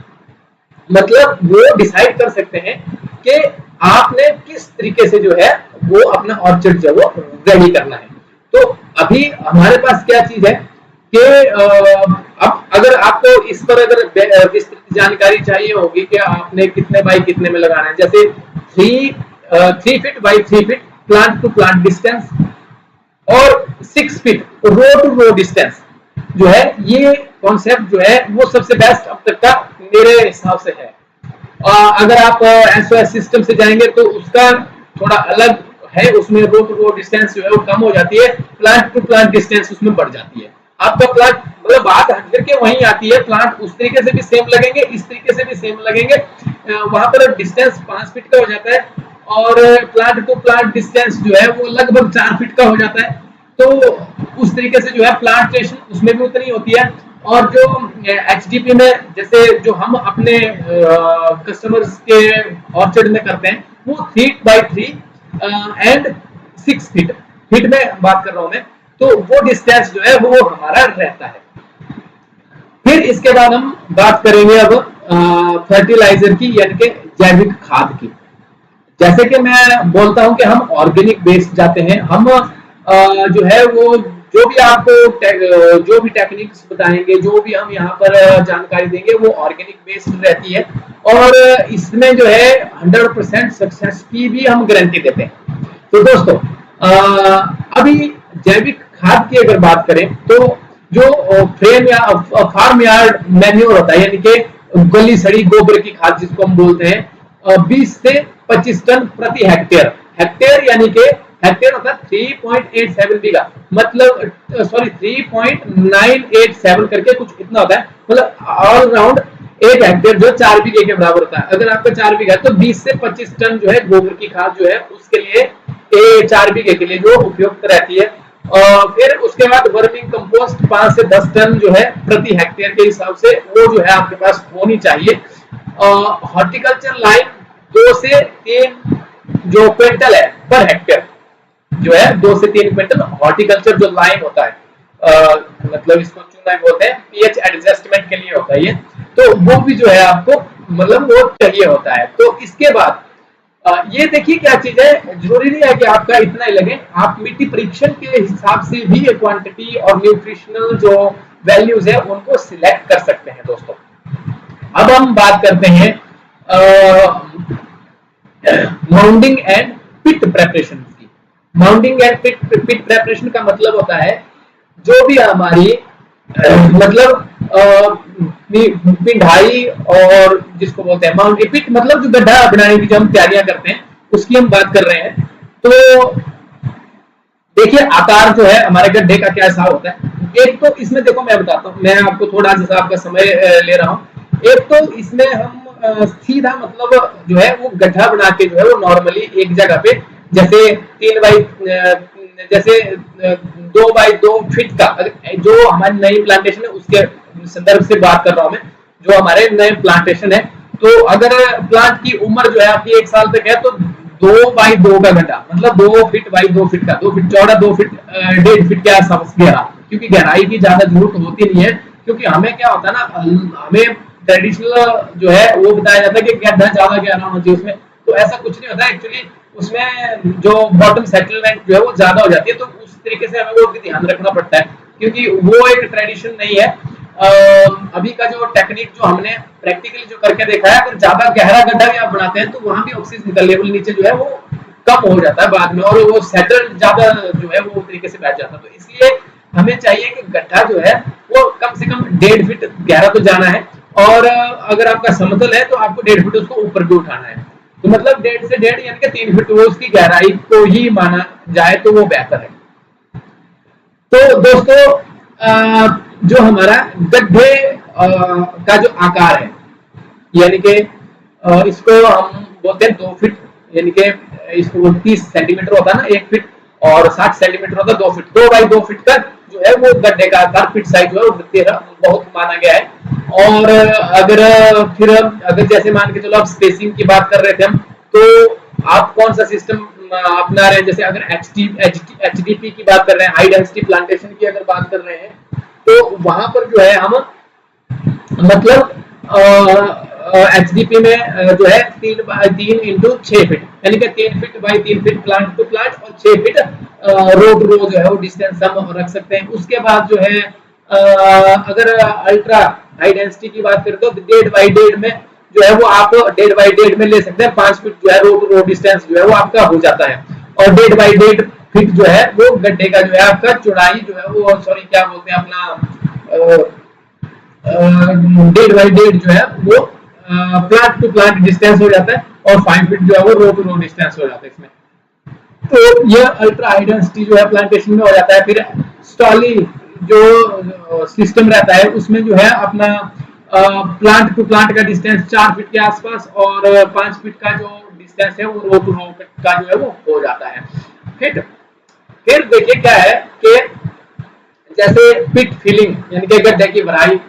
[SPEAKER 1] मतलब वो डिसाइड कर सकते हैं कि आपने किस तरीके से जो है वो अपना ऑर्चर्ड जो वो रेडी करना है। तो अभी हमारे पास क्या चीज है कि अब अगर आपको इस पर अगर विस्तृत जानकारी चाहिए होगी कि आपने कितने बाई कितने में लगाना है, जैसे 3 feet by 3 feet plant to plant distance और 6 feet row to row distance जो है, ये कॉन्सेप्ट जो है वो सबसे बेस्ट अब तक का मेरे हिसाब से है। अगर आप एसओएस सिस्टम से जाएंगे तो उसका थोड़ा अलग है, उसमें रो टू रो डिस्टेंस जो है वो कम हो जाती है, प्लांट टू प्लांट डिस्टेंस उसमें बढ़ जाती है। आपका प्लांट मतलब बात हट के वहीं आती है, प्लांट उस तरीके से भी सेम लगेंगे, इस तरीके से भी सेम लगेंगे, वहां पर डिस्टेंस 5 फीट का हो जाता है और प्लांट टू प्लांट डिस्टेंस जो है वो लगभग 4 फीट का हो जाता है। तो उस तरीके से जो है प्लांटेशन उसमें भी उतनी होती है। और जो एचडीपी में जैसे जो हम अपने कस्टमर्स के ऑर्चर्ड में करते हैं वो 3 बाई 3 एंड 6 फीट में बात कर रहा हूं मैं, तो वो डिस्टेंस जो है वो हमारा रहता है। फिर इसके बाद हम बात करेंगे अब फर्टिलाइजर की यानी कि जैविक खाद की। जैसे कि मैं बोलता हूं कि हम ऑर्गेनिक बेस्ड जाते हैं, हम जो है वो जो भी आपको जो भी टेक्निक्स बताएंगे, जो भी हम यहाँ पर जानकारी देंगे वो ऑर्गेनिक बेस्ड रहती है और इसमें जो है 100% सक्सेस की भी हम गारंटी देते हैं। तो दोस्तों अभी जैविक खाद की अगर बात करें तो जो फ्रेम या फार्म यार्ड मैन्योर होता है यानी कि गली सड़ी गोबर की खाद जिसको हम बोलते हैं 20 से 25 टन प्रति हेक्टेयर यानी कि हेक्टेयर होता है 3.87 बीघा, मतलब सॉरी 3.987 करके कुछ इतना होता है, मतलब ऑल राउंड एक हेक्टेयर जो 4 बीघे के बराबर होता है। अगर आपका 4 बीघा है तो 20 से 25 टन जो है गोबर की खाद जो है उसके लिए 4 बीघे के लिए जो उपयुक्त रहती है। फिर उसके बाद वर्मिंग कंपोस्ट 5 से 10 टन जो है प्रति हेक्टेयर के हिसाब से वो जो है आपके पास होनी चाहिए। हॉर्टिकल्चर लाइन 2 से 3 जो क्विंटल है पर हेक्टेयर जो है, 2 से 3 क्विंटल हॉर्टिकल्चर जो लाइन होता है, मतलब इसको चूना बोलते हैं, पीएच एडजस्टमेंट के लिए होता है ये, तो वो भी जो है आपको मतलब वो चाहिए होता है। तो इसके बाद ये देखिए क्या चीज है, जरूरी नहीं है कि आपका इतना ही लगे, आप मिट्टी परीक्षण के हिसाब से भी क्वांटिटी और न्यूट्रिशनल जो वैल्यूज है उनको सिलेक्ट कर सकते हैं दोस्तों। अब हम बात करते हैं माउंडिंग एंड पिट प्रेपरेशन की। माउंडिंग एंड पिट प्रेपरेशन का मतलब होता है जो भी हमारी मतलब पिंढाई और जिसको बोलते हैं माउंटिंग पिट, मतलब जो गड्ढा बनाने की जो हम तैयारियां करते हैं उसकी हम बात कर रहे हैं। तो देखिए आकार जो है हमारे गड्ढे का कैसा होता है। एक तो इसमें देखो मैं बताता हूँ, मैं आपको थोड़ा जैसा आपका समय ले रहा हूँ। एक तो इसमें हम सीधा मतलब जो है वो गड्ढा बना के जो है वो नॉर्मली एक जगह पे जैसे 3 बाई जैसे 2 बाई 2 फीट का, जो हमारी नई प्लांटेशन है उसके संदर्भ से बात कर रहा हूं मैं, जो हमारे नए प्लांटेशन है। तो अगर प्लांट की उम्र जो है आपकी 1 साल तक है तो 2 बाई 2 का गड्ढा, मतलब 2 फीट बाई 2 फीट का, 2 फीट चौड़ा, 2 फीट 1.5 फीट के आसपास गहरा, क्योंकि गहराई की ज्यादा जरूरत होती नहीं है। क्योंकि हमें क्या होता है ना, हमें ट्रेडिशनल जो है वो बताया जाता है कि गड्ढा ज्यादा गहरा होना चाहिए उसमें, तो ऐसा कुछ नहीं होता एक्चुअली। उसमें जो बॉटम सेटलमेंट जो है वो ज्यादा हो जाती है, तो उस तरीके से हमें वो भी ध्यान रखना पड़ता है, क्योंकि वो एक ट्रेडिशन नहीं है। अभी का जो टेक्निक जो हमने प्रैक्टिकली जो करके देखा है, अगर ज्यादा गहरा गड्ढा भी आप बनाते हैं तो वहां भी ऑक्सीजन का लेवल नीचे जो है वो कम हो जाता है बाद में, और वो सेटल ज्यादा जो है वो तरीके से बैठ जाता है। तो इसलिए हमें चाहिए कि गड्ढा जो है वो कम से कम 1.5 फीट गहरा तो जाना है, और अगर आपका समतल है तो आपको 1.5 फीट उसको ऊपर भी उठाना है। तो मतलब 1.5 से 1.5 यानी कि 3 फीट वो उसकी गहराई को ही माना जाए तो वो बेहतर है। तो दोस्तों जो हमारा गड्ढे का जो आकार है, यानी कि इसको हम बोलते हैं 2 फीट, यानी कि इसको 30 सेंटीमीटर होता है ना 1 फीट, और 60 सेंटीमीटर होता है 2 फीट। 2 बाई 2 फीट का जो है वो गड्ढे का आकार, फीट साइज जो है वो 13 बहुत माना गया है। और अगर जैसे मान के चलो आप स्पेसिंग की बात कर रहे थे हम, तो आप कौन सा सिस्टम अपना रहे हैं, जैसे अगर एचडीपी की बात कर रहे हैं, हाई डेंसिटी प्लांटेशन की अगर बात कर रहे हैं, तो वहां पर जो है हम मतलब एचडीपी में जो है 3 इंटू 6 फीट, यानी कि 3 feet by 3 feet plant to plant, और 6 फीट रो टू रो जो है वो डिस्टेंस हम रख सकते हैं। उसके बाद जो है अगर अल्ट्रा हाई डेंसिटी की बात करें तो 1.5 बाई 1.5 में जो है वो आप 1.5 बाई 1.5 में ले सकते हैं, 5 फीट जो है रो टू रो डिस्टेंस जो है वो आपका हो जाता है। और 1.5 बाई 1.5 फीट जो है वो गड्ढे का जो है आपका चौड़ाई जो है वो, सॉरी क्या बोलते हैं अपना 1.5 बाई 1.5 जो है वो प्लांट टू प्लांट डिस्टेंस हो जाता है, और 5 फीट जो है वो रो टू रो डिस्टेंस हो जाता है इसमें। तो ये अल्ट्रा हाई डेंसिटी जो है प्लांटेशन में हो जाता है। फिर स्टॉली जो सिस्टम रहता है उसमें जो है अपना प्लांट टू प्लांट का डिस्टेंस 4 फीट के आसपास, और 5 फीट का जो डिस्टेंस है वो रो टू रो का जो है वो हो जाता है। ठीक, फिर देखिए क्या है कि जैसे पिट फिलिंग यानी कि गड्ढे की भराई,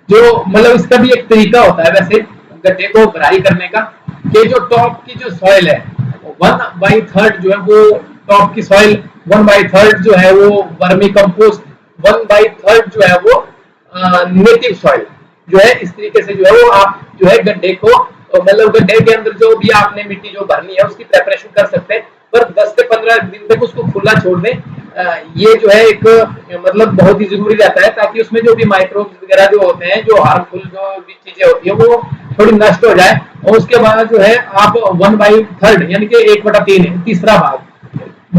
[SPEAKER 1] जो मतलब इसका भी एक तरीका होता है वैसे गड्ढे को भराई करने का, कि जो टॉप की जो सॉइल है 1/3 जो है वो टॉप की सॉइल, 1/3 जो है वो वर्मी कंपोस्ट, 1/3 जो है वो नेटिव सॉइल जो है। इस तरीके से जो है वो आप जो है गड्ढे को मतलब गड्ढे के अंदर जो भी आपने मिट्टी जो भरनी है उसकी प्रेपरेशन कर सकते हैं, पर 10 से 15 दिन तक उसको खुला छोड़ दें। ये जो है एक मतलब बहुत ही जरूरी रहता है, ताकि उसमें जो भी माइक्रोब्स वगैरह जो होते हैं, जो हार्मफुल जो भी चीजें होती है वो थोड़ी नष्ट हो जाए। और उसके बाद जो है आप 1/3 यानी कि 1/3 तीसरा भाग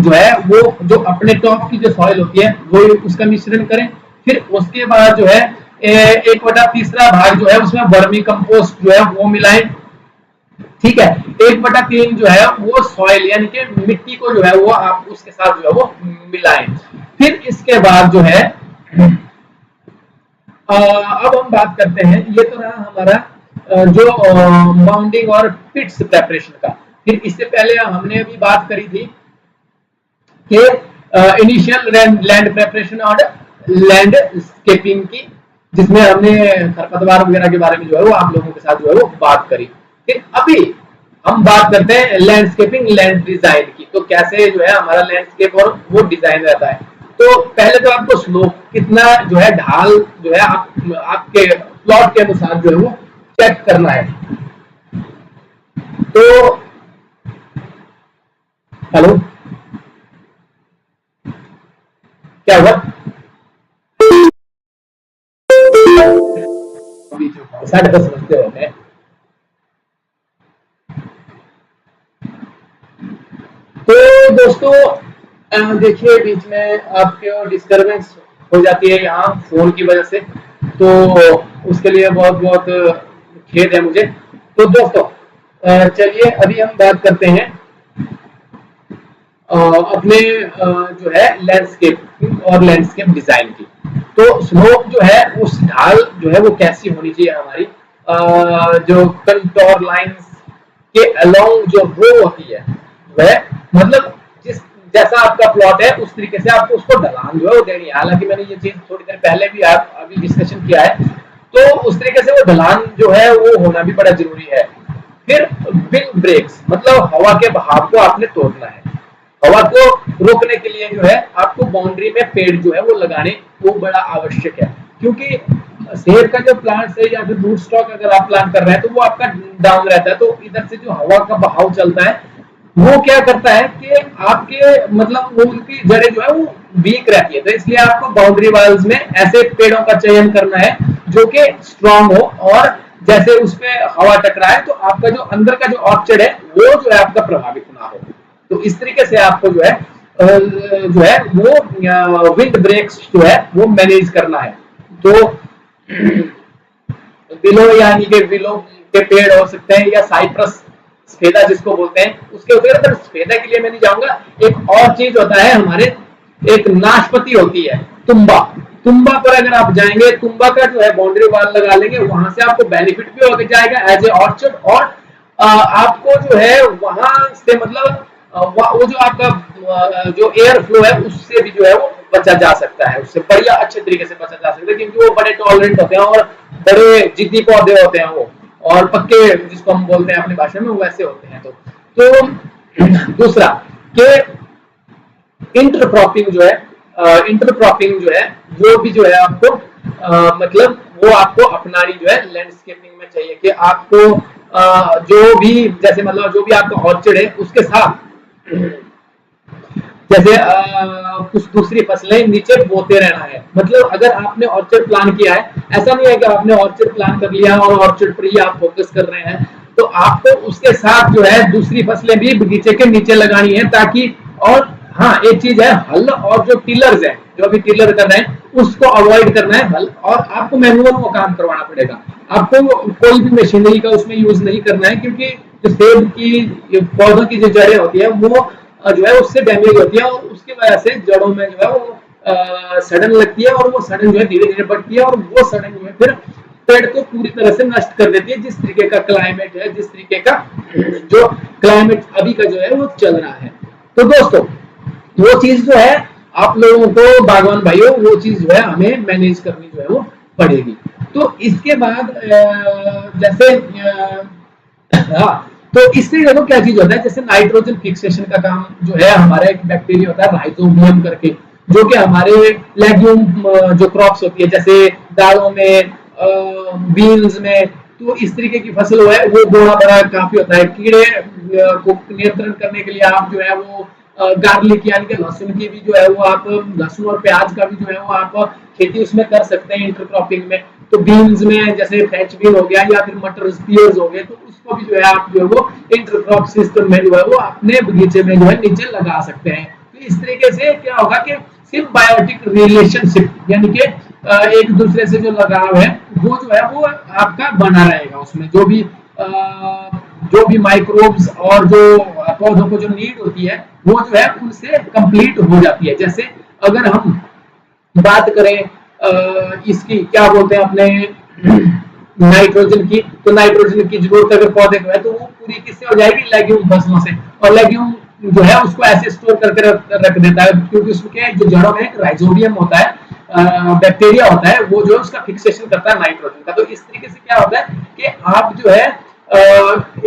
[SPEAKER 1] जो है वो जो अपने टॉप की जो सॉइल होती है वो उसका मिश्रण करें। फिर उसके बाद जो है 1/3 भाग जो है उसमें वर्मी कंपोस्ट जो है वो मिलाएं। ठीक है, 1/3 जो है वो सॉइल यानी कि मिट्टी को जो है वो आप उसके साथ जो है वो मिलाएं। फिर इसके बाद जो है अब हम बात करते हैं, ये तो रहा हमारा जो माउंटिंग और पिट्स प्रेपरेशन का। फिर इससे पहले हमने अभी बात करी थी कि इनिशियल लैंड प्रेपरेशन और लैंडस्केपिंग की। जिसमें हमने खरपतवार वगैरह के बारे में जो है वो आप लोगों के साथ जो है वो बात करी। फिर अभी हम बात करते हैं लैंडस्केपिंग लैंड डिजाइन की, तो कैसे जो है हमारा लैंडस्केप और वो डिजाइन रहता है। तो पहले तो आपको स्लोप कितना जो है, ढाल जो है आपके प्लॉट के अनुसार जो है वो चेक करना है। तो हेलो, क्या हुआ? साढ़े 10 बजते हो गए। तो दोस्तों देखिए, बीच में आपके डिस्टरबेंस हो जाती है यहाँ फोन की वजह से, तो उसके लिए बहुत बहुत खेद है मुझे। तो दोस्तों चलिए अभी हम बात करते हैं अपने जो है लैंडस्केप और लैंडस्केप डिजाइन की। तो स्लोप जो है, उस ढाल जो है वो कैसी होनी चाहिए हमारी, जो कंटोर लाइंस के अलोंग जो रो होती है वह, मतलब जिस जैसा आपका प्लॉट है उस तरीके से आपको उसको ढलान जो है वो देनी है। हालांकि मैंने ये चीज थोड़ी देर पहले भी आप अभी डिस्कशन किया है, तो उस तरीके से वो ढलान जो है वो होना भी बड़ा जरूरी है। फिर विंड ब्रेक्स, मतलब हवा के बहाव को आपने तोड़ना है। हवा को रोकने के लिए जो है आपको बाउंड्री में पेड़ जो है वो लगाने वो बड़ा आवश्यक है, क्योंकि सेब का जो प्लांट है या फिर रूट स्टॉक अगर आप प्लांट कर रहे हैं तो वो आपका डाउन रहता है, तो इधर से जो हवा का बहाव चलता है वो क्या करता है कि आपके मतलब वो उनकी जड़ें जो है वो वीक रहती है। तो इसलिए आपको बाउंड्री वाल्स में ऐसे पेड़ों का चयन करना है जो कि स्ट्रांग हो, और जैसे उस पे हवा टकराए तो आपका जो अंदर का जो ऑर्चर्ड है वो जो है आपका प्रभावित ना हो। तो इस तरीके से आपको जो है वो विंड ब्रेक्स जो है वो मैनेज करना है। तो विलो यानी कि विलो के पेड़ हो सकते हैं, या साइप्रस सफेदा जिसको बोलते हैं उसके होते हैं। तो सफेदा के लिए मैं नहीं जाऊंगा। एक और चीज होता है हमारे, एक नाशपति होती है, तुम्बा। तुम्बा पर अगर आप जाएंगे, तुम्बा का जो है बाउंड्री वाल लगा लेंगे, वहां से आपको बेनिफिट भी हो जाएगा एज ए ऑर्चर्ड, और आपको जो है वहां से मतलब वो जो आपका जो एयर फ्लो है उससे भी जो है वो बचा जा सकता है, उससे बढ़िया अच्छे तरीके से बचा जा सकता है, क्योंकि वो बड़े टॉलरेंट होते हैं और बड़े जिद्दी पौधे होते हैं वो, और पक्के जिसको हम बोलते हैं अपनी भाषा में वैसे होते हैं। तो दूसरा कि इंटरक्रॉपिंग जो है, इंटरक्रॉपिंग जो है वो भी जो है आपको मतलब वो आपको अपनानी जो है लैंडस्केपिंग में चाहिए, कि आपको जो भी जैसे मतलब जो भी आपका ऑर्चर्ड है उसके साथ जैसे कुछ दूसरी फसलें नीचे बोते रहना है। मतलब अगर आपने ऑर्चर्ड प्लान किया है, ऐसा नहीं है कि आपने ऑर्चर्ड प्लान कर लिया और ऑर्चर्ड पर ही आप फोकस कर रहे हैं, तो आपको उसके साथ जो है दूसरी फसलें भी बगीचे के नीचे लगानी है, ताकि और हाँ एक चीज है, हल और जो टिलर्स है, जो अभी टिलर कर रहे हैं उसको अवॉइड करना है हल, और आपको मैनुअल वो काम करवाना पड़ेगा। आपको कोई भी मशीनरी का उसमें यूज नहीं करना है, क्योंकि जो सेब की पौधों की जो जड़ें होती है वो जो है उससे डैमेज होती है, और उसकी वजह से जड़ों में जो है वो सड़न लगती है, और वो सड़न जो है धीरे धीरे बढ़ती है, और वो सड़न जो है फिर पेड़ को पूरी तरह से नष्ट कर देती है। जिस तरीके का क्लाइमेट है, जिस तरीके का जो क्लाइमेट अभी का जो है वो चल रहा है। तो दोस्तों वो चीज जो है आप लोगों को बागवान भाइयों, वो चीज जो है हमें मैनेज करनी जो है वो पड़ेगी। तो इसके बाद जैसे हाँ, तो इससे देखो क्या चीज होता है, जैसे नाइट्रोजन फिक्सेशन का काम जो है हमारा एक बैक्टीरिया होता है राइजोबियम करके, जो कि हमारे लेग्यूम जो क्रॉप्स होती है जैसे दालों में, बीन्स में, तो इस तरीके की फसल है वो बोना बड़ा काफी होता है। कीड़े को नियंत्रण करने के लिए आप जो है वो गार्लिक यानी कि लहसुन की भी जो है वो आप लहसुन और प्याज का भी जो है वो आप खेती उसमें कर सकते हैं इंटरक्रॉपिंग में। तो बीन्स में जैसे फ्रेंच बीन हो गया या फिर मटर स्पियर्स हो गए, तो उसको भी जो है आप जो है वो इंटरक्रॉप सिस्टम में जो है वो अपने बगीचे में जो है नीचे लगा सकते हैं। तो इस तरीके से क्या होगा कि सिम्बायोटिक रिलेशनशिप यानी कि एक दूसरे से जो लगाव है वो जो है वो आपका बना रहेगा। उसमें जो भी माइक्रोब्स और जो पौधों को जो नीड होती है वो जो है उनसे कंप्लीट हो जाती है। जैसे अगर हम बात करें इसकी क्या बोलते हैं अपने नाइट्रोजन की, तो नाइट्रोजन की जरूरत अगर पौधे को है तो वो पूरी किससे हो जाएगी, लेग्यूम फसलों से। और लेग्यूम जो है उसको ऐसे स्टोर करके रख देता है, क्योंकि उसके जो जड़ों में एक राइजोबियम होता है बैक्टीरिया होता है वो जो है उसका फिक्सेशन करता है नाइट्रोजन का। तो इस तरीके से क्या होता है कि आप जो है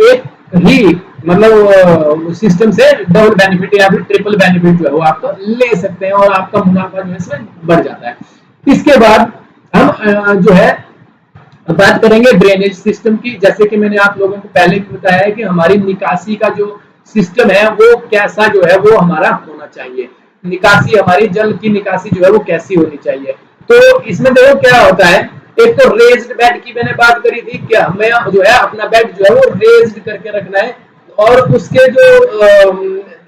[SPEAKER 1] एक ही मतलब सिस्टम से डबल बेनिफिट या फिर ट्रिपल बेनिफिट जो है वो आप ले सकते हैं और आपका मुनाफा जो है इसमें बढ़ जाता है। इसके बाद हम जो है बात करेंगे ड्रेनेज सिस्टम की। जैसे कि मैंने आप लोगों को पहले भी बताया है कि हमारी निकासी का जो सिस्टम है वो कैसा जो है वो हमारा होना चाहिए, निकासी हमारी जल की निकासी जो है वो कैसी होनी चाहिए। तो इसमें देखो क्या होता है, एक तो रेज्ड बेड की मैंने बात करी थी कि हमें जो है अपना बेड जो है वो रेज्ड करके रखना है और उसके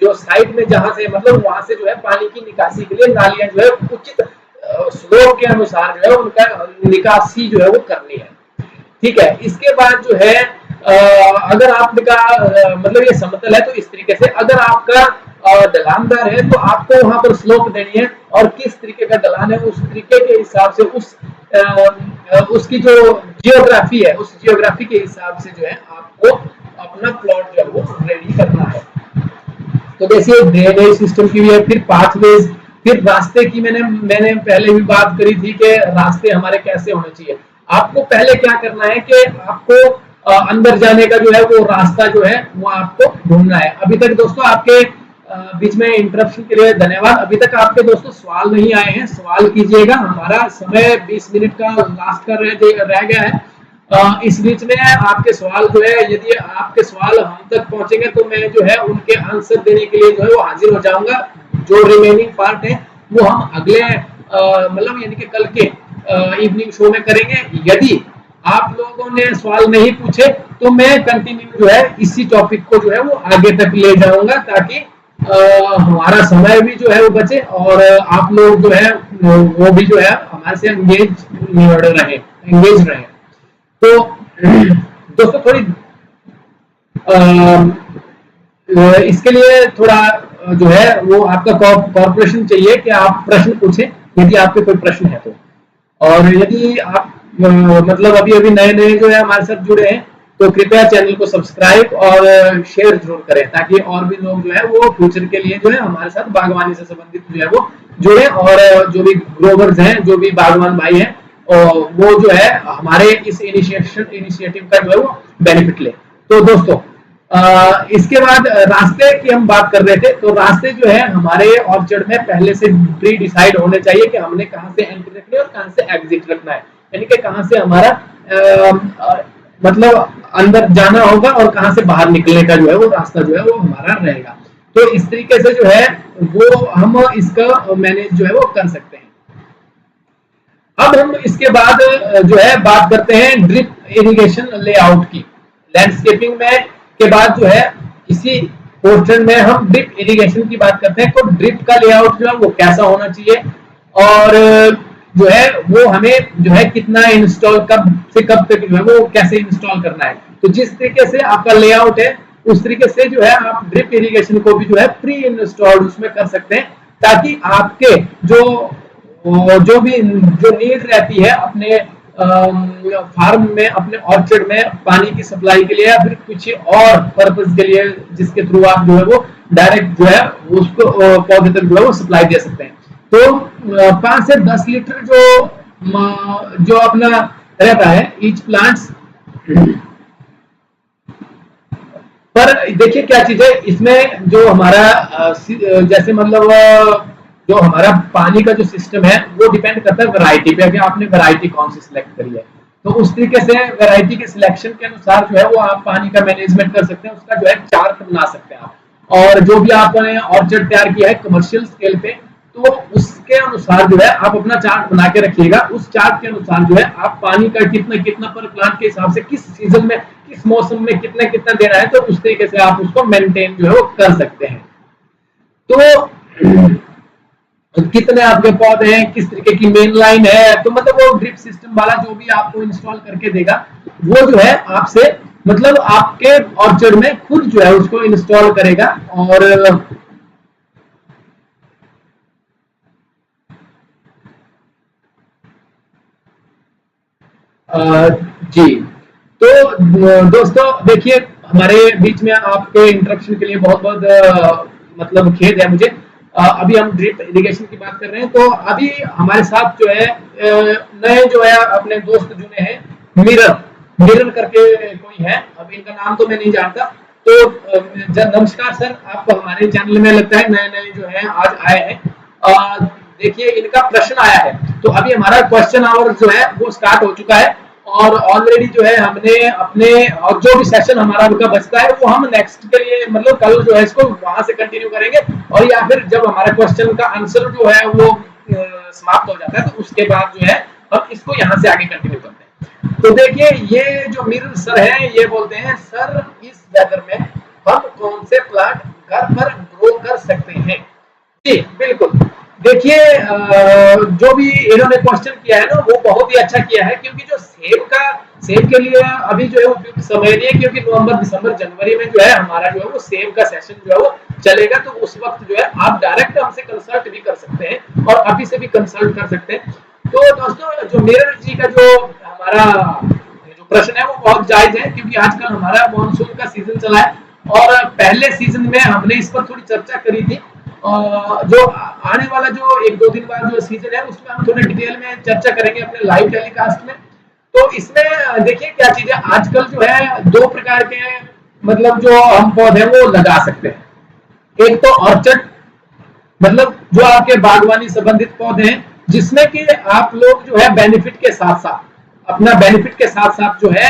[SPEAKER 1] जो साइड में जहां से मतलब वहां से जो है पानी की निकासी के लिए नालियां जो है उचित स्लोप के अनुसार जो है उनका निकासी जो है वो करनी है। ठीक है, इसके बाद जो है अगर आपका मतलब ये समतल है तो इस तरीके से, अगर आपका ढलानदार है तो आपको वहां पर स्लोप देनी है और किस तरीके का ढलान है उस तरीके के हिसाब से उसकी जो जियोग्राफी है उस जियोग्राफी के हिसाब से जो है आपको अपना प्लॉट जो है वो रेडी करना है। तो जैसे ड्रेनेज सिस्टम की भी है, फिर पाथवेज, फिर रास्ते की मैंने पहले भी बात करी थी कि रास्ते हमारे कैसे होने चाहिए। आपको पहले क्या करना है कि आपको अंदर जाने का जो है वो रास्ता जो है वो आपको ढूंढना है। अभी तक दोस्तों आपके बीच में इंटरप्शन के लिए धन्यवाद। अभी तक आपके दोस्तों सवाल नहीं आए हैं, सवाल कीजिएगा। हमारा समय 20 मिनट का लास्ट का रह गया है। इस बीच में आपके सवाल जो है, यदि आपके सवाल हम तक पहुंचेंगे तो मैं जो है उनके आंसर देने के लिए जो है वो हाजिर हो जाऊंगा। जो रिमेनिंग पार्ट है वो हम अगले मतलब यानी कि कल के इवनिंग शो में करेंगे। यदि आप लोगों ने सवाल नहीं पूछे तो मैं कंटिन्यू जो है इसी टॉपिक को जो है वो आगे तक ले जाऊंगा ताकि हमारा समय भी जो है वो बचे और आप लोग जो है वो भी जो है हमारे से एंगेज रहे। तो दोस्तों थोड़ी इसके लिए थोड़ा जो है वो आपका कॉर्पोरेशन चाहिए कि आप प्रश्न पूछें यदि आपके कोई प्रश्न है तो। और यदि आप मतलब अभी नए जो है हमारे साथ जुड़े हैं तो कृपया चैनल को सब्सक्राइब और शेयर जरूर करें ताकि और भी लोग जो है वो फ्यूचर के लिए जो है हमारे साथ बागवानी से संबंधित जो है वो जुड़े और जो भी ग्रोवर्स हैं, जो भी बागवान भाई हैं वो जो है हमारे इस इनिशिएटिव का जो है वो बेनिफिट ले। तो दोस्तों इसके बाद रास्ते की हम बात कर रहे थे। तो रास्ते जो है हमारे ऑर्चर्ड में पहले से प्री डिसाइड होने चाहिए कि हमने कहां से एंट्री रखनी है और कहां से एग्जिट रखना है, यानी कि कहां से हमारा मतलब अंदर जाना होगा और कहां से बाहर निकलने का जो है वो रास्ता जो है वो हमारा रहेगा। तो इस तरीके से जो है वो हम इसका मैनेज जो है वो कर सकते हैं। अब हम इसके बाद जो है बात करते हैं ड्रिप इरिगेशन लेआउट की। लैंडस्केपिंग में के बाद जो है इसी पोर्शन में हम ड्रिप इरिगेशन की बात करते हैं। तो ड्रिप का लेआउट जो है वो कैसा होना चाहिए और जो है वो हमें जो है कितना इंस्टॉल कब से कब तक जो है वो कैसे इंस्टॉल करना है। तो जिस तरीके से आपका लेआउट है उस तरीके से जो है आप ड्रिप इरिगेशन को भी जो है प्री इंस्टॉल्ड उसमें कर सकते हैं ताकि आपके जो भी जो नीड रहती है अपने फार्म में, अपने ऑर्चर्ड में पानी की सप्लाई के लिए या फिर कुछ और पर्पस के लिए जिसके थ्रू आप जो है वो डायरेक्ट जो है उसको पौधे तक जो है वो सप्लाई दे सकते हैं। तो 5 से 10 लीटर जो अपना रहता है ईच प्लांट्स पर देखिए क्या चीज है इसमें जो हमारा जैसे मतलब जो हमारा पानी का जो सिस्टम है वो डिपेंड करता है वैरायटी पे कि आपने वैरायटी कौन सी सिलेक्ट करी है। तो उस तरीके से वैरायटी के सिलेक्शन के अनुसार जो है वो आप पानी का मैनेजमेंट कर सकते हैं, उसका जो है चार्ट बना सकते हैं आप। और जो भी आपने ऑर्चर्ड तैयार किया है कमर्शियल स्केल पे तो उसके अनुसार जो है आप अपना चार्ट बना के रखिएगा। उस चार्ट के अनुसार जो है आप पानी का कितना पर प्लांट के हिसाब से किस सीजन में किस मौसम में कितना देना है तो उस तरीके से आप उसको मेंटेन जो है वो कर सकते हैं। तो कितने आपके पौधे हैं, किस तरीके की मेन लाइन है, तो मतलब वो ड्रिप सिस्टम वाला जो भी आपको इंस्टॉल करके देगा वो जो है आपसे मतलब आपके ऑर्चर्ड में खुद जो है उसको इंस्टॉल करेगा। और जी तो दोस्तों देखिए हमारे बीच में आपके इंटरप्शन के लिए बहुत बहुत मतलब खेद है मुझे। अभी हम ड्रिप इरिगेशन की बात कर रहे हैं। तो अभी हमारे साथ जो है नए जो है अपने दोस्त जुड़े हैं, मिरर मिरर करके कोई है, अब इनका नाम तो मैं नहीं जानता। तो नमस्कार सर, आप हमारे चैनल में लगता है नए नए जो है आज आए हैं। देखिए इनका प्रश्न आया है, तो अभी हमारा क्वेश्चन आवर जो है वो स्टार्ट हो चुका है, और ऑलरेडी जो है हमने अपने और जो भी सेशन हमारा उनका बचता है वो हम नेक्स्ट के लिए मतलब कल जो है इसको वहां से कंटिन्यू करेंगे, और या फिर जब हमारा क्वेश्चन का आंसर जो है वो समाप्त हो जाता है तो उसके बाद जो है हम इसको यहाँ से आगे कंटिन्यू करते हैं। तो देखिए ये जो मिरर सर है ये बोलते हैं, सर इस वेदर में हम कौन से प्लांट घर पर ग्रो कर सकते हैं। जी बिल्कुल, देखिए जो भी इन्होंने क्वेश्चन किया है ना वो बहुत ही अच्छा किया है, क्योंकि जो सेब के लिए अभी जो है उपयुक्त समय नहीं है, क्योंकि नवंबर दिसंबर जनवरी में जो है हमारा जो है वो सेब का सेशन जो है वो चलेगा। तो उस वक्त जो है आप डायरेक्ट हमसे कंसल्ट भी कर सकते हैं और अभी से भी कंसल्ट कर सकते हैं। तो दोस्तों जो मेरा जी का जो हमारा जो प्रश्न है वो बहुत जायज है, क्योंकि आजकल हमारा मानसून का सीजन चला है, और पहले सीजन में हमने इस पर थोड़ी चर्चा करी थी। जो आने वाला जो एक दो दिन बाद जो सीजन है उसमें हम थोड़ा डिटेल में चर्चा करेंगे अपने लाइव टेलीकास्ट में। तो इसमें देखिए क्या चीज है, आजकल जो है दो प्रकार के मतलब जो हम पौधे वो लगा सकते हैं। एक तो ऑर्चर्ड, मतलब जो आपके बागवानी संबंधित पौधे हैं, जिसमें कि आप लोग जो है बेनिफिट के साथ साथ अपना बेनिफिट के साथ साथ जो है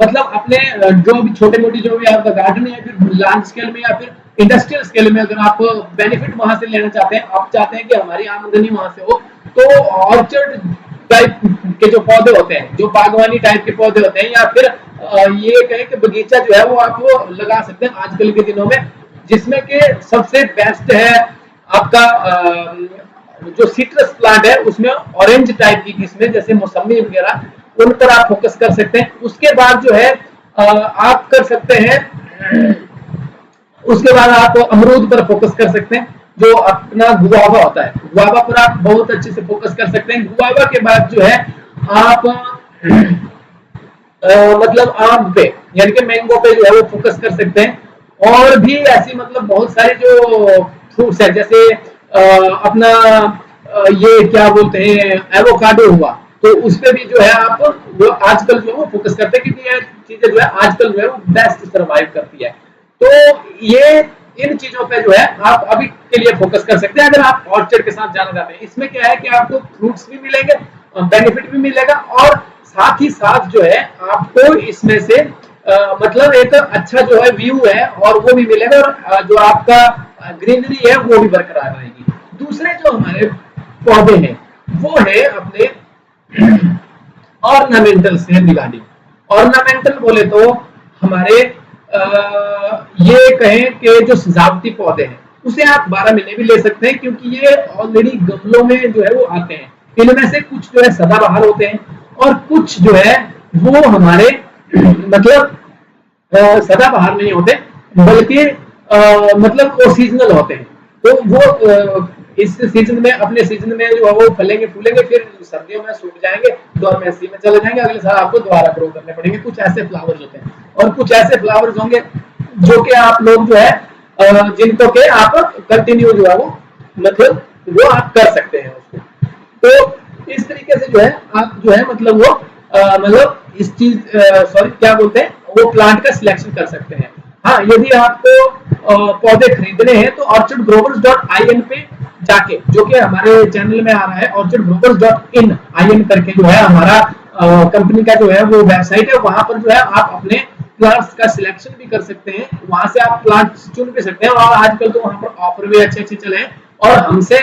[SPEAKER 1] मतलब अपने जो भी छोटे मोटी जो भी आपका गार्डन है या फिर लार्ज स्केल में या फिर इंडस्ट्रियल स्केल में अगर आप बेनिफिट वहां से लेना चाहते हैं, आप चाहते हैं कि हमारी आमदनी वहां से हो, तो ऑर्चर्ड टाइप के जो पौधे होते हैं, जो बागवानी टाइप के पौधे होते हैं, या फिर ये कहें कि बगीचा जो है वो आप लगा सकते हैं आजकल के दिनों में, जिसमें कि सबसे बेस्ट है आपका जो सिट्रस प्लांट है उसमें ऑरेंज टाइप की किस्में जैसे मौसमी वगैरह, उन पर आप फोकस कर सकते हैं। उसके बाद जो है आप कर सकते हैं, उसके बाद आप अमरूद पर फोकस कर सकते हैं, जो अपना गुआवा होता है, गुआवा पर आप बहुत अच्छे से फोकस कर सकते हैं। गुआवा के बाद जो है आप मतलब आम पे यानी कि मैंगो पे जो है वो फोकस कर सकते हैं। और भी ऐसी मतलब बहुत सारे जो फ्रूट्स है, जैसे अपना ये क्या बोलते हैं एवोकाडो हुआ, तो उस पे भी जो है आप वो आजकल जो है वो फोकस करते हैं, क्योंकि ये चीजें जो है आजकल जो है वो बेस्ट सर्वाइव करती है। तो ये इन चीजों पे जो है आप अभी के लिए फोकस कर सकते हैं अगर आप ऑर्चर्ड के साथ जाना चाहते हैं। इसमें क्या है कि आपको फ्रूट्स भी मिलेंगे, बेनिफिट भी मिलेगा, और साथ ही साथ जो है आपको इसमें से मतलब एक अच्छा जो है व्यू है और वो भी मिलेगा, और जो आपका ग्रीनरी है वो भी बरकरार रहेगी। दूसरे जो हमारे पौधे हैं वो है अपने ऑर्नामेंटल से रिगार्डिंग। ऑर्नामेंटल बोले तो हमारे ये कहें कि जो सजावटी पौधे हैं उसे आप 12 महीने भी ले सकते हैं, क्योंकि ये ऑलरेडी गमलों में जो है वो आते हैं। इनमें से कुछ जो है सदाबहार होते हैं और कुछ जो है वो हमारे मतलब सदाबहार नहीं होते, बल्कि मतलब वो सीजनल होते हैं। तो वो इस सीजन में अपने सीजन में जो है वो फलेंगे फूलेंगे, फिर सर्दियों में सूख जाएंगे, डोरमेंसी में चले जाएंगे, अगले साल आपको दोबारा ग्रो करने पड़ेंगे। कुछ ऐसे फ्लावर्स होते हैं, और कुछ ऐसे फ्लावर्स होंगे जो कि आप लोग जो है जिनको के आप कंटिन्यू जो है वो मतलब वो आप कर सकते हैं उसको। तो इस तरीके से जो है आप जो है मतलब वो मतलब इस चीज सॉरी क्या बोलते हैं वो प्लांट का सिलेक्शन कर सकते हैं। हाँ, यदि आपको पौधे खरीदने हैं तो orchardgrowers.in पे जाके, जो कि हमारे चैनल में आ रहा है orchardgrowers.in करके जो है हमारा कंपनी का जो है वो वेबसाइट है, वहां पर जो है आप अपने प्लांट्स का सिलेक्शन भी कर सकते हैं, वहां से आप प्लांट्स चुन भी सकते हैं। और आजकल तो वहां पर ऑफर भी अच्छे अच्छे चले हैं, और हमसे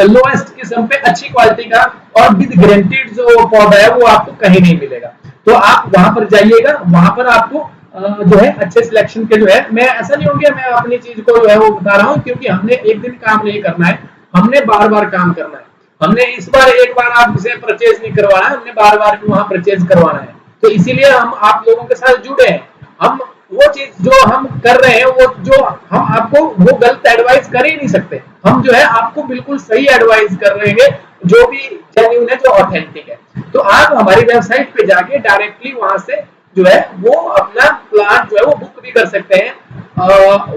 [SPEAKER 1] लोएस्ट किस्म पे अच्छी क्वालिटी का और विद गारंटीड जो पौधा है वो आपको कहीं नहीं मिलेगा। तो आप वहां पर जाइएगा, वहां पर आपको जो है अच्छे सिलेक्शन के जो है, मैं ऐसा नहीं हो गया मैं अपनी चीज को जो है वो बता रहा हूँ, क्योंकि हमने एक दिन काम नहीं करना है, हमने बार बार काम करना है। हमने इस बार एक बार आपसे परचेज नहीं करवाना है, हमने बार बार वहां परचेज करवाना है। तो इसीलिए हम आप लोगों के साथ जुड़े हैं। हम वो चीज जो हम कर रहे हैं वो जो हम आपको वो गलत एडवाइस कर ही नहीं सकते, हम जो है आपको बिल्कुल सही एडवाइस कर रहे हैं, जो भी जेन्युइन है, जो ऑथेंटिक है। तो आप हमारी वेबसाइट पे जाके डायरेक्टली वहां से जो है वो अपना प्लांट जो है वो बुक भी कर सकते हैं।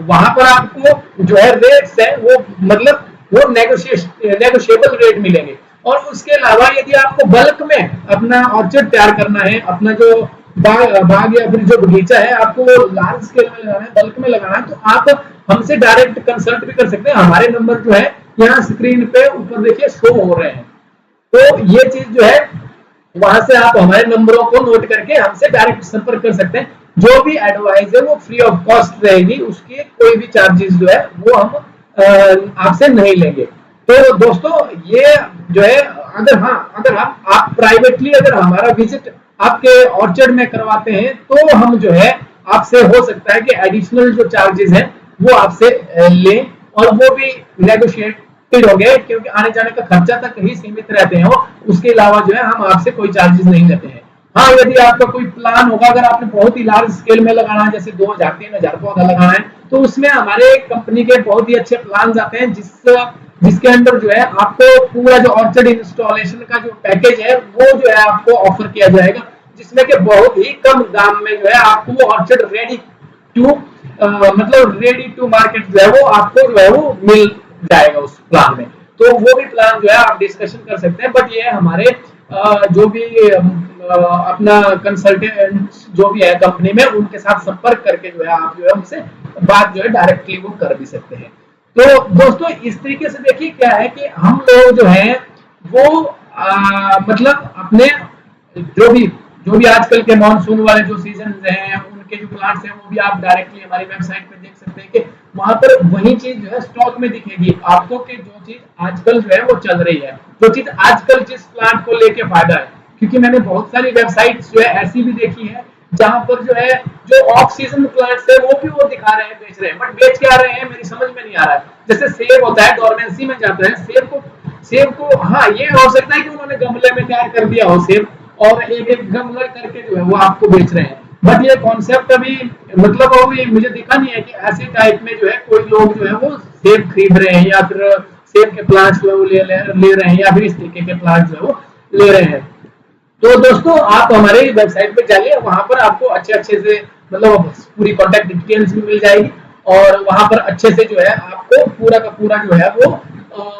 [SPEAKER 1] वहां पर आपको जो है रेट्स है वो मतलब वो नेगोशिएबल रेट मिलेंगे। और उसके अलावा यदि आपको बल्क में अपना ऑर्चर्ड तैयार करना है, अपना जो बाग या फिर जो बगीचा है आपको वो लार्ज स्केल में लगाना है, बल्क में लगाना है, तो आप हमसे डायरेक्ट कंसल्ट भी कर सकते हैं। हमारे नंबर जो है यहाँ स्क्रीन पे ऊपर देखिए शो हो रहे हैं। तो ये चीज जो है वहां से आप हमारे नंबरों को नोट करके हमसे डायरेक्ट संपर्क कर सकते हैं। जो भी एडवाइस है वो फ्री ऑफ कॉस्ट रहेगी, उसकी कोई भी चार्जेस जो है वो हम आपसे नहीं लेंगे। तो दोस्तों ये जो है अगर हम आप प्राइवेटली अगर हमारा विजिट आपके ऑर्चर्ड में करवाते हैं तो हम जो है आपसे हो सकता है कि एडिशनल जो चार्जेस हैं वो आपसे लें, और वो भी नेगोशिएटेड हो गए, क्योंकि आने जाने का खर्चा तक ही सीमित रहते हैं वो, उसके अलावा जो है हम आपसे कोई चार्जेस नहीं लेते हैं। हाँ, यदि आपका कोई प्लान होगा, अगर आपने बहुत ही लार्ज स्केल में लगाना है, जैसे 2000-3000 पौधा लगाना है, तो उसमें हमारे कंपनी के बहुत ही अच्छे प्लान आते हैं जिसके अंदर जो है आपको पूरा जो ऑर्चर्ड इंस्टॉलेशन का जो पैकेज है वो जो है आपको ऑफर किया जाएगा, जिसमें कि बहुत ही कम दाम में जो है आपको वो ऑर्चर्ड रेडी टू मतलब रेडी टू मार्केट जो है वो आपको जो है वो मिल जाएगा उस प्लान में। तो वो भी प्लान जो है आप डिस्कशन कर सकते हैं। बट ये हमारे जो भी अपना कंसल्टेंट जो भी है कंपनी में, उनके साथ संपर्क करके जो है आप जो है उनसे बात जो है डायरेक्टली वो कर भी सकते हैं। तो दोस्तों इस तरीके से देखिए क्या है कि हम लोग जो है वो मतलब अपने जो भी आजकल के मानसून वाले जो सीजन हैं उनके जो प्लांट्स हैं वो भी आप डायरेक्टली हमारी वेबसाइट पे देख सकते हैं कि वहां पर वही चीज जो है स्टॉक में दिखेगी आपको, कि जो चीज आजकल जो है वो चल रही है, जो चीज आजकल जिस प्लांट को लेके फायदा है। क्योंकि मैंने बहुत सारी वेबसाइट्स जो है ऐसी भी देखी है जहां पर जो है जो ऑफ सीजन प्लांट्स है वो भी वो दिखा रहे हैं, बेच रहे हैं, बट बेच क्या रहे हैं मेरी समझ में नहीं आ रहा है। जैसे सेब होता है, डोरमेंसी में जाता है, सेब को हाँ ये हो सकता है कि उन्होंने गमले में तैयार कर दिया हो सेब, और एक एक गमला करके जो है वो आपको बेच रहे हैं। बट ये कॉन्सेप्ट अभी मतलब अभी मुझे दिखा नहीं है कि ऐसे टाइप में जो है कोई लोग जो है वो सेब खरीद रहे हैं, या फिर सेब के प्लांट्स जो है वो ले रहे हैं, या फिर इस तरीके के प्लांट जो है वो ले रहे हैं। तो दोस्तों आप हमारे वेबसाइट पे जाइए, वहां पर आपको अच्छे से मतलब पूरी कॉन्टैक्ट डिटेल्स भी मिल जाएगी, और वहां पर अच्छे से जो है आपको पूरा का पूरा जो है वो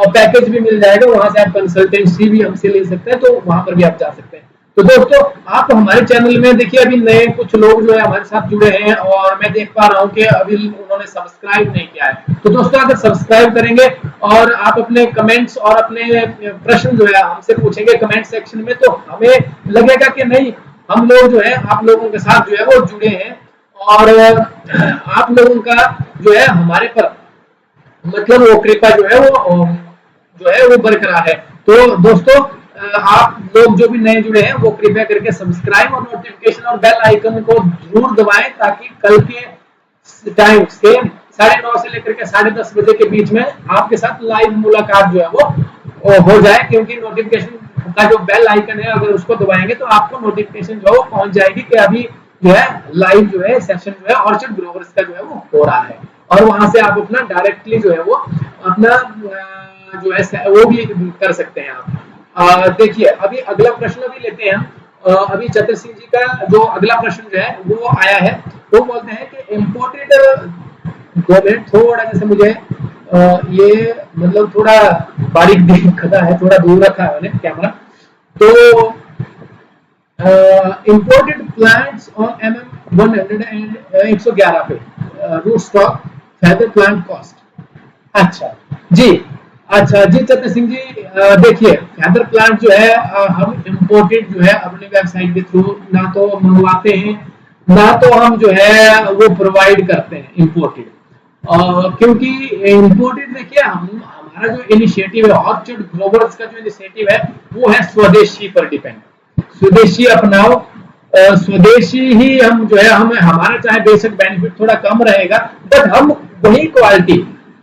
[SPEAKER 1] पैकेज भी मिल जाएगा। वहां से आप कंसल्टेंसी भी हमसे ले सकते हैं, तो वहां पर भी आप जा सकते हैं। तो दोस्तों आप हमारे चैनल में देखिए अभी नए कुछ लोग जो है हमारे साथ जुड़े हैं, और मैं देख पा रहा हूँ कि अभी उन्होंने सब्सक्राइब नहीं किया है। तो दोस्तों अगर सब्सक्राइब करेंगे और आप अपने कमेंट्स और अपने प्रश्न जो है हमसे पूछेंगे कमेंट सेक्शन में, तो हमें लगेगा कि नहीं, हम लोग जो है आप लोगों के साथ जो है वो जुड़े हैं, और आप लोगों का जो है हमारे पर मतलब वो कृपा जो है वो बरकरार है। तो दोस्तों आप लोग जो भी नए जुड़े हैं वो कृपया करके सब्सक्राइब और नोटिफिकेशन और बेल आइकन को जरूर दबाएं, ताकि कल के टाइम सेम 9:30 से लेकर के 10:30 बजे के बीच में आपके साथ लाइव मुलाकात जो है वो हो जाए। क्योंकि नोटिफिकेशन का जो बेल आइकन है अगर उसको दबाएंगे तो आपको नोटिफिकेशन जो है वो पहुंच जाएगी कि अभी जो है लाइव जो है सेशन जो है ऑर्चर्ड ग्रोवर्स का जो है वो हो रहा है, और वहां से आप अपना डायरेक्टली जो है वो अपना जो है वो भी कर सकते हैं आप। देखिए अभी अगला प्रश्न भी लेते हैं हम। अभी चतर सिंह जी का जो अगला प्रश्न जो है वो आया है, वो बोलते हैं कि इम्पोर्टेड 2 मिनट थोड़ा जैसे मुझे ये मतलब थोड़ा बारीक दिखता है, थोड़ा दूर रखा है मैंने कैमरा। तो imported plants on MM 100 and 111 पे root stock feather plant cost. अच्छा जी चतर सिंह जी, देखिए फेदर प्लांट जो है हम इम्पोर्टेड जो है अपनी वेबसाइट के थ्रू ना तो मंगवाते हैं, ना तो हम जो है वो प्रोवाइड करते हैं इम्पोर्टेड। क्योंकि इम्पोर्टेड देखिए हमारा जो इनिशिएटिव है ऑर्चर्ड ग्रोवर्स का जो इनिशिएटिव है वो है स्वदेशी पर डिपेंड, स्वदेशी अपनाओ, स्वदेशी ही हम जो है हम हमारा चाहे बेशक बेनिफिट थोड़ा कम रहेगा, बट हम वही क्वालिटी,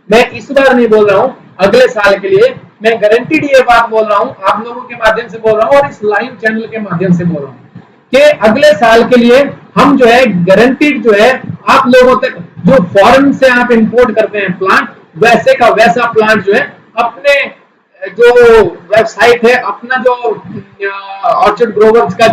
[SPEAKER 1] मैं इस बार नहीं बोल रहा हूँ, अगले साल के लिए मैं गारंटीड ये बात बोल रहा हूँ, आप लोगों के माध्यम से बोल रहा हूँ और इस लाइव चैनल के माध्यम से बोल रहा हूँ कि अगले साल के लिए हम जो है गारंटीड जो है आप लोगों तक जो फॉरेन से आप इंपोर्ट करते हैं प्लांट, वैसे का वैसा प्लांट जो है अपने जो वेबसाइट है, अपना जो ऑर्चर्ड ग्रोवर्स का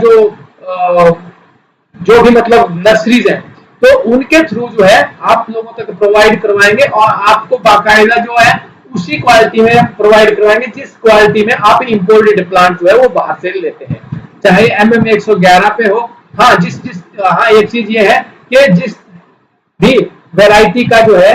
[SPEAKER 1] जो भी मतलब नर्सरीज है, तो उनके थ्रू जो है आप लोगों तक प्रोवाइड करवाएंगे और आपको बाकायदा जो है उसी क्वालिटी में प्रोवाइड करवाएंगे जिस क्वालिटी में आप इंपोर्टेड प्लांट जो है वो बाहर से लेते हैं, चाहे MM111 पे हो। हाँ जिस जिस हाँ एक चीज ये है कि जिस भी वैरायटी का जो है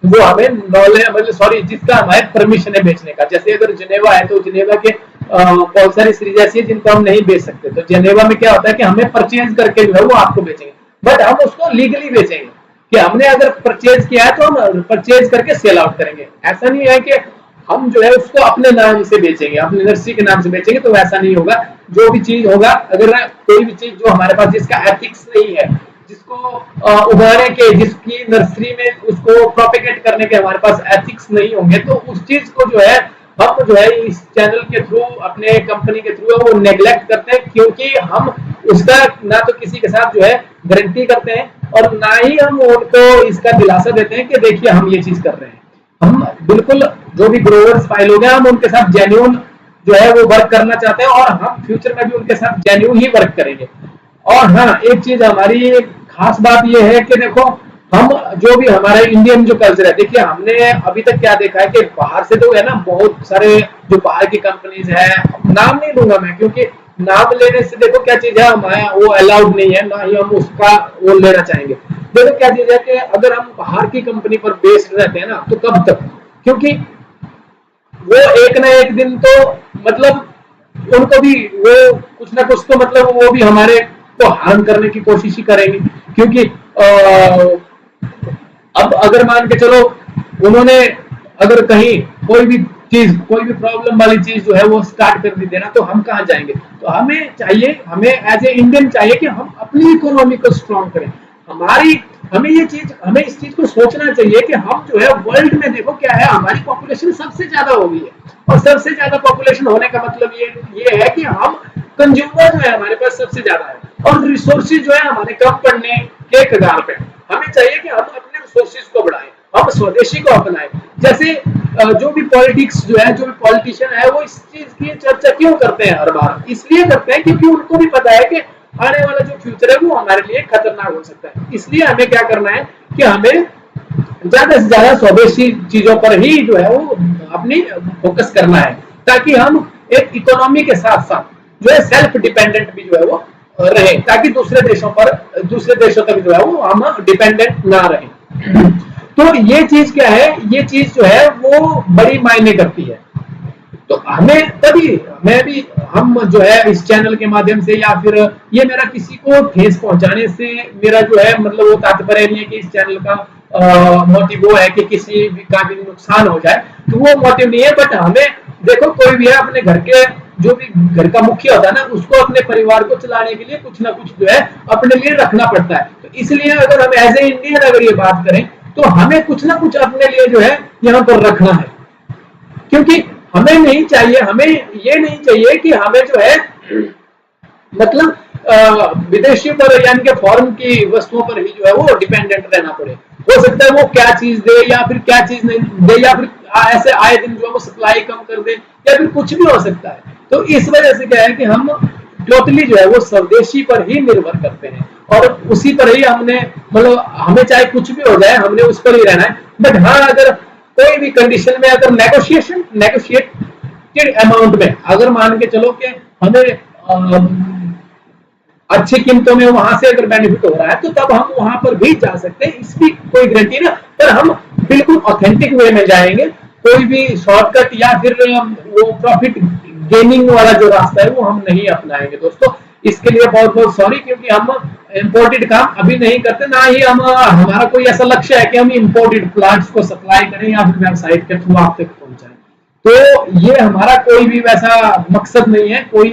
[SPEAKER 1] वो हमें नॉलेज मतलब सॉरी जिसका हमारे परमिशन है बेचने का, जैसे अगर जिनेवा है तो जिनेवा के बहुत सारी सीरीज ऐसी है जिनको हम नहीं बेच सकते, तो जिनेवा में क्या होता है कि हमें परचेज करके जो है वो आपको बेचेंगे, बट हम उसको लीगली बेचेंगे कि हमने अगर परचेज किया है तो हम परचेज करके सेल आउट करेंगे। ऐसा नहीं है कि हम जो है उसको अपने नाम से बेचेंगे, अपनी नर्सरी के नाम से बेचेंगे, तो वैसा नहीं होगा। जो भी चीज होगा, अगर कोई भी चीज जो हमारे पास जिसका एथिक्स नहीं है, जिसको उगाने के, जिसकी नर्सरी में उसको प्रोपेगेट करने के हमारे पास एथिक्स नहीं होंगे, तो उस चीज को जो है हम जो है इस चैनल के थ्रू अपने कंपनी के थ्रू वो नेग्लेक्ट करते हैं, क्योंकि हम उसका ना तो किसी के साथ जो है गारंटी करते हैं और ना ही हम उनको इसका दिलासा देते हैं कि देखिए हम ये चीज कर रहे हैं। हम बिल्कुल जो भी ग्रोवर्स भाई लोग हैं हम उनके साथ जेन्युइन जो है वो वर्क करना चाहते हैं और हम फ्यूचर में भी उनके साथ जेन्युइन ही वर्क करेंगे। और हाँ एक चीज हमारी खास बात ये है कि देखो हम जो भी हमारा इंडियन जो कल्चर है, देखिए हमने अभी तक क्या देखा है कि बाहर से तो है ना बहुत सारे जो बाहर की कंपनीज है, नाम नहीं लूंगा मैं क्योंकि नाम लेने से देखो क्या चीज है हमारा वो अलाउड नहीं है, ना ही हम उसका वो लेना चाहेंगे। देखो क्या चीज है कि अगर हम बाहर की कंपनी पर बेस्ड रहते हैं ना तो कब तक, क्योंकि वो एक ना एक दिन तो मतलब उनको भी वो कुछ ना कुछ तो मतलब वो भी हमारे को हार्म करने की कोशिश ही करेंगे, क्योंकि अब अगर मान के चलो उन्होंने अगर कहीं कोई भी चीज कोई भी प्रॉब्लम वाली चीज जो है वो स्टार्ट कर दी देना तो हम कहाँ जाएंगे। तो हमें चाहिए, हमें एज ए इंडियन चाहिए कि हम अपनी इकोनॉमी को स्ट्रॉन्ग करें। हमें ये चीज हमें इस चीज को सोचना चाहिए कि हम जो है वर्ल्ड में देखो क्या है हमारी पॉपुलेशन सबसे ज्यादा हो गई है और सबसे ज्यादा पॉपुलेशन होने का मतलब ये है कि हम कंज्यूमर जो है हमारे पास सबसे ज्यादा है और रिसोर्सेज जो है हमारे कम पड़ने के कगार पे। हमें चाहिए कि हम अपने रिसोर्सेज को बढ़ाएं, हम स्वदेशी को अपनाएं। जैसे जो भी पॉलिटिक्स जो है, जो भी पॉलिटिशियन है वो इस चीज की चर्चा क्यों करते हैं हर बार, इसलिए करते हैं क्योंकि उनको भी पता है कि आने वाला जो फ्यूचर है वो हमारे लिए खतरनाक हो सकता है। इसलिए हमें क्या करना है कि हमें ज्यादा से ज्यादा स्वदेशी चीजों पर ही जो है वो अपनी फोकस करना है, ताकि हम एक इकोनॉमी के साथ साथ जो है सेल्फ डिपेंडेंट भी जो है वो रहे, ताकि दूसरे देशों तक जो है वो हम डिपेंडेंट ना रहे। तो ये चीज क्या है, ये चीज जो है वो बड़ी मायने करती है। तो हमें तभी मैं भी हम जो है इस चैनल के माध्यम से या फिर ये मेरा किसी को ठेस पहुंचाने से मेरा जो है मतलब वो तात्पर्य नहीं है कि इस चैनल का मोटिव वो है कि किसी भी का भी नुकसान हो जाए, तो वो मोटिव नहीं है। बट हमें देखो कोई भी है अपने घर के जो भी घर का मुखिया होता है ना उसको अपने परिवार को चलाने के लिए कुछ ना कुछ जो है अपने लिए रखना पड़ता है। तो इसलिए अगर हम एज ए इंडियन अगर ये बात करें तो हमें कुछ ना कुछ अपने लिए जो है यहाँ पर रखना है, क्योंकि हमें नहीं चाहिए, हमें ये नहीं चाहिए कि हमें जो है मतलब विदेशियों पर यानी कि फॉरेन की वस्तुओं पर ही जो है वो डिपेंडेंट रहना पड़े। हो सकता है वो क्या चीज दे या फिर क्या चीज नहीं दे या फिर ऐसे आए दिन जो है वो सप्लाई कम कर दे या फिर कुछ भी हो सकता है। तो इस वजह से क्या है कि हम टोटली जो है वो स्वदेशी पर ही निर्भर करते हैं और उसी पर ही हमने मतलब हमें चाहे कुछ भी हो जाए हमने उस पर ही रहना है। बट हाँ अगर कोई भी कंडीशन में अगर नेगोशिएटेड अमाउंट में अगर मान के चलो कि हमें अच्छी कीमतों में वहां से अगर बेनिफिट हो रहा है तो तब हम वहां पर भी जा सकते हैं, इसकी कोई गारंटी ना, पर हम बिल्कुल ऑथेंटिक वे में जाएंगे। कोई भी शॉर्टकट या फिर वो प्रॉफिट गेनिंग वाला जो रास्ता है वो हम नहीं अपनाएंगे दोस्तों। इसके लिए बहुत बहुत सॉरी, क्योंकि हम इम्पोर्टेड काम अभी नहीं करते, ना ही हम हमारा कोई ऐसा लक्ष्य है कि हम इम्पोर्टेड प्लांट्स को सप्लाई करें या फिर वेबसाइट के थ्रू आप तक पहुंचाएं। तो ये हमारा कोई भी वैसा मकसद नहीं है, कोई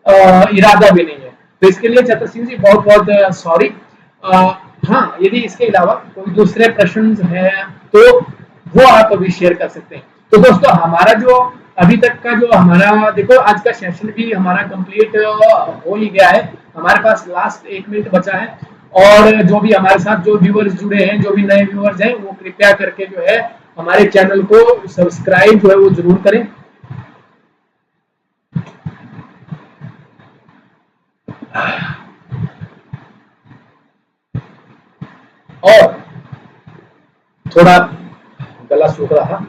[SPEAKER 1] इरादा भी नहीं है। तो इसके लिए चतर सिंह जी बहुत बहुत सॉरी। हाँ यदि इसके अलावा कोई दूसरे प्रश्न है तो वो आप अभी शेयर कर सकते हैं। तो दोस्तों हमारा जो अभी तक का जो हमारा देखो आज का सेशन भी हमारा कंप्लीट हो ही गया है, हमारे पास लास्ट 1 मिनट बचा है। और जो भी हमारे साथ जो व्यूअर्स जुड़े हैं, जो भी नए व्यूअर्स हैं, वो कृपया करके जो है हमारे चैनल को सब्सक्राइब जो है वो जरूर करें। थोड़ा गला सूख रहा था।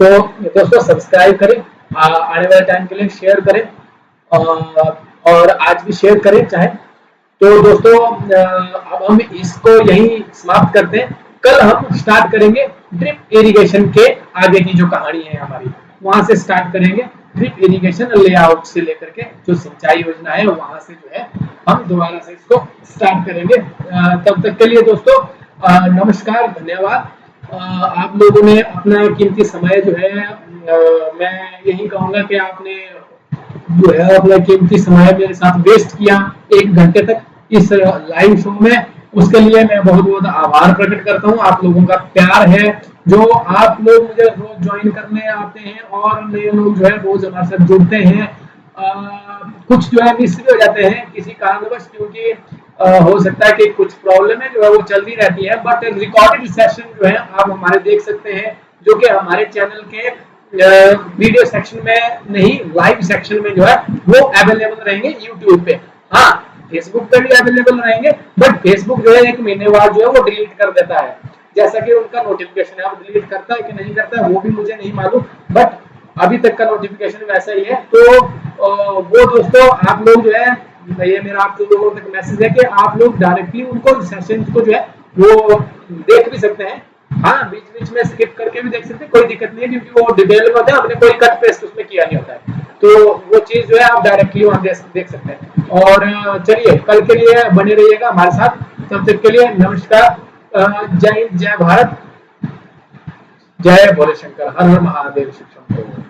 [SPEAKER 1] तो दोस्तों सब्सक्राइब करें, आने वाले टाइम के लिए शेयर करें, और आज भी शेयर करें चाहे। तो दोस्तों अब हम इसको यही समाप्त करते हैं। कल हम स्टार्ट करेंगे ड्रिप इरिगेशन के आगे की जो कहानी है हमारी, वहां से स्टार्ट करेंगे। ड्रिप इरिगेशन लेआउट से लेकर के जो सिंचाई योजना है वहां से जो है हम दोबारा से इसको स्टार्ट करेंगे। तब तक के लिए दोस्तों नमस्कार, धन्यवाद। आप लोगों ने अपना कीमती समय जो है, मैं यही कहूंगा कि आपने जो है अपना कीमती समय मेरे साथ वेस्ट किया 1 घंटे तक इस लाइव शो में, उसके लिए मैं बहुत बहुत आभार प्रकट करता हूँ। आप लोगों का प्यार है जो आप लोग मुझे रोज ज्वाइन करने आते हैं और नए लोग जो है रोज हमारे साथ जुड़ते हैं। कुछ जो है मिस भी हो जाते हैं किसी कारणवश, क्योंकि हो सकता है कि कुछ प्रॉब्लम है जो है वो चलती रहती है, बट रिकॉर्डेड सेशन जो है आप हमारे देख सकते हैं, जो कि हमारे चैनल के वीडियो सेक्शन में नहीं, लाइव सेक्शन में जो है वो अवेलेबल रहेंगे यूट्यूब पे। हाँ, फेसबुक पे भी अवेलेबल रहेंगे, बट फेसबुक जो है 1 महीने बाद जो है वो डिलीट कर देता है, जैसा कि उनका नोटिफिकेशन है। अब डिलीट करता है कि नहीं करता है वो भी मुझे नहीं मालूम, बट अभी तक का नोटिफिकेशन वैसा ही है। तो वो दोस्तों आप लोग जो है, ये मेरा आप लोगों तक मैसेज है कि आप लोग डायरेक्टली उनको सेशन को जो है वो देख भी सकते हैं। हाँ, बीच बीच में स्किप करके भी देख सकते हैं, कोई दिक्कत नहीं है, क्योंकि वो डिटेल में होता है, हमने कोई कट पेस्ट उसमें किया नहीं होता है। तो वो चीज जो है आप डायरेक्टली वहां देख सकते हैं। और चलिए कल के लिए बने रहिएगा हमारे साथ। तब तक के लिए नमस्कार, जय हिंद, जय भारत, जय भोले शंकर, हर हर महादेव, शिव शंकर।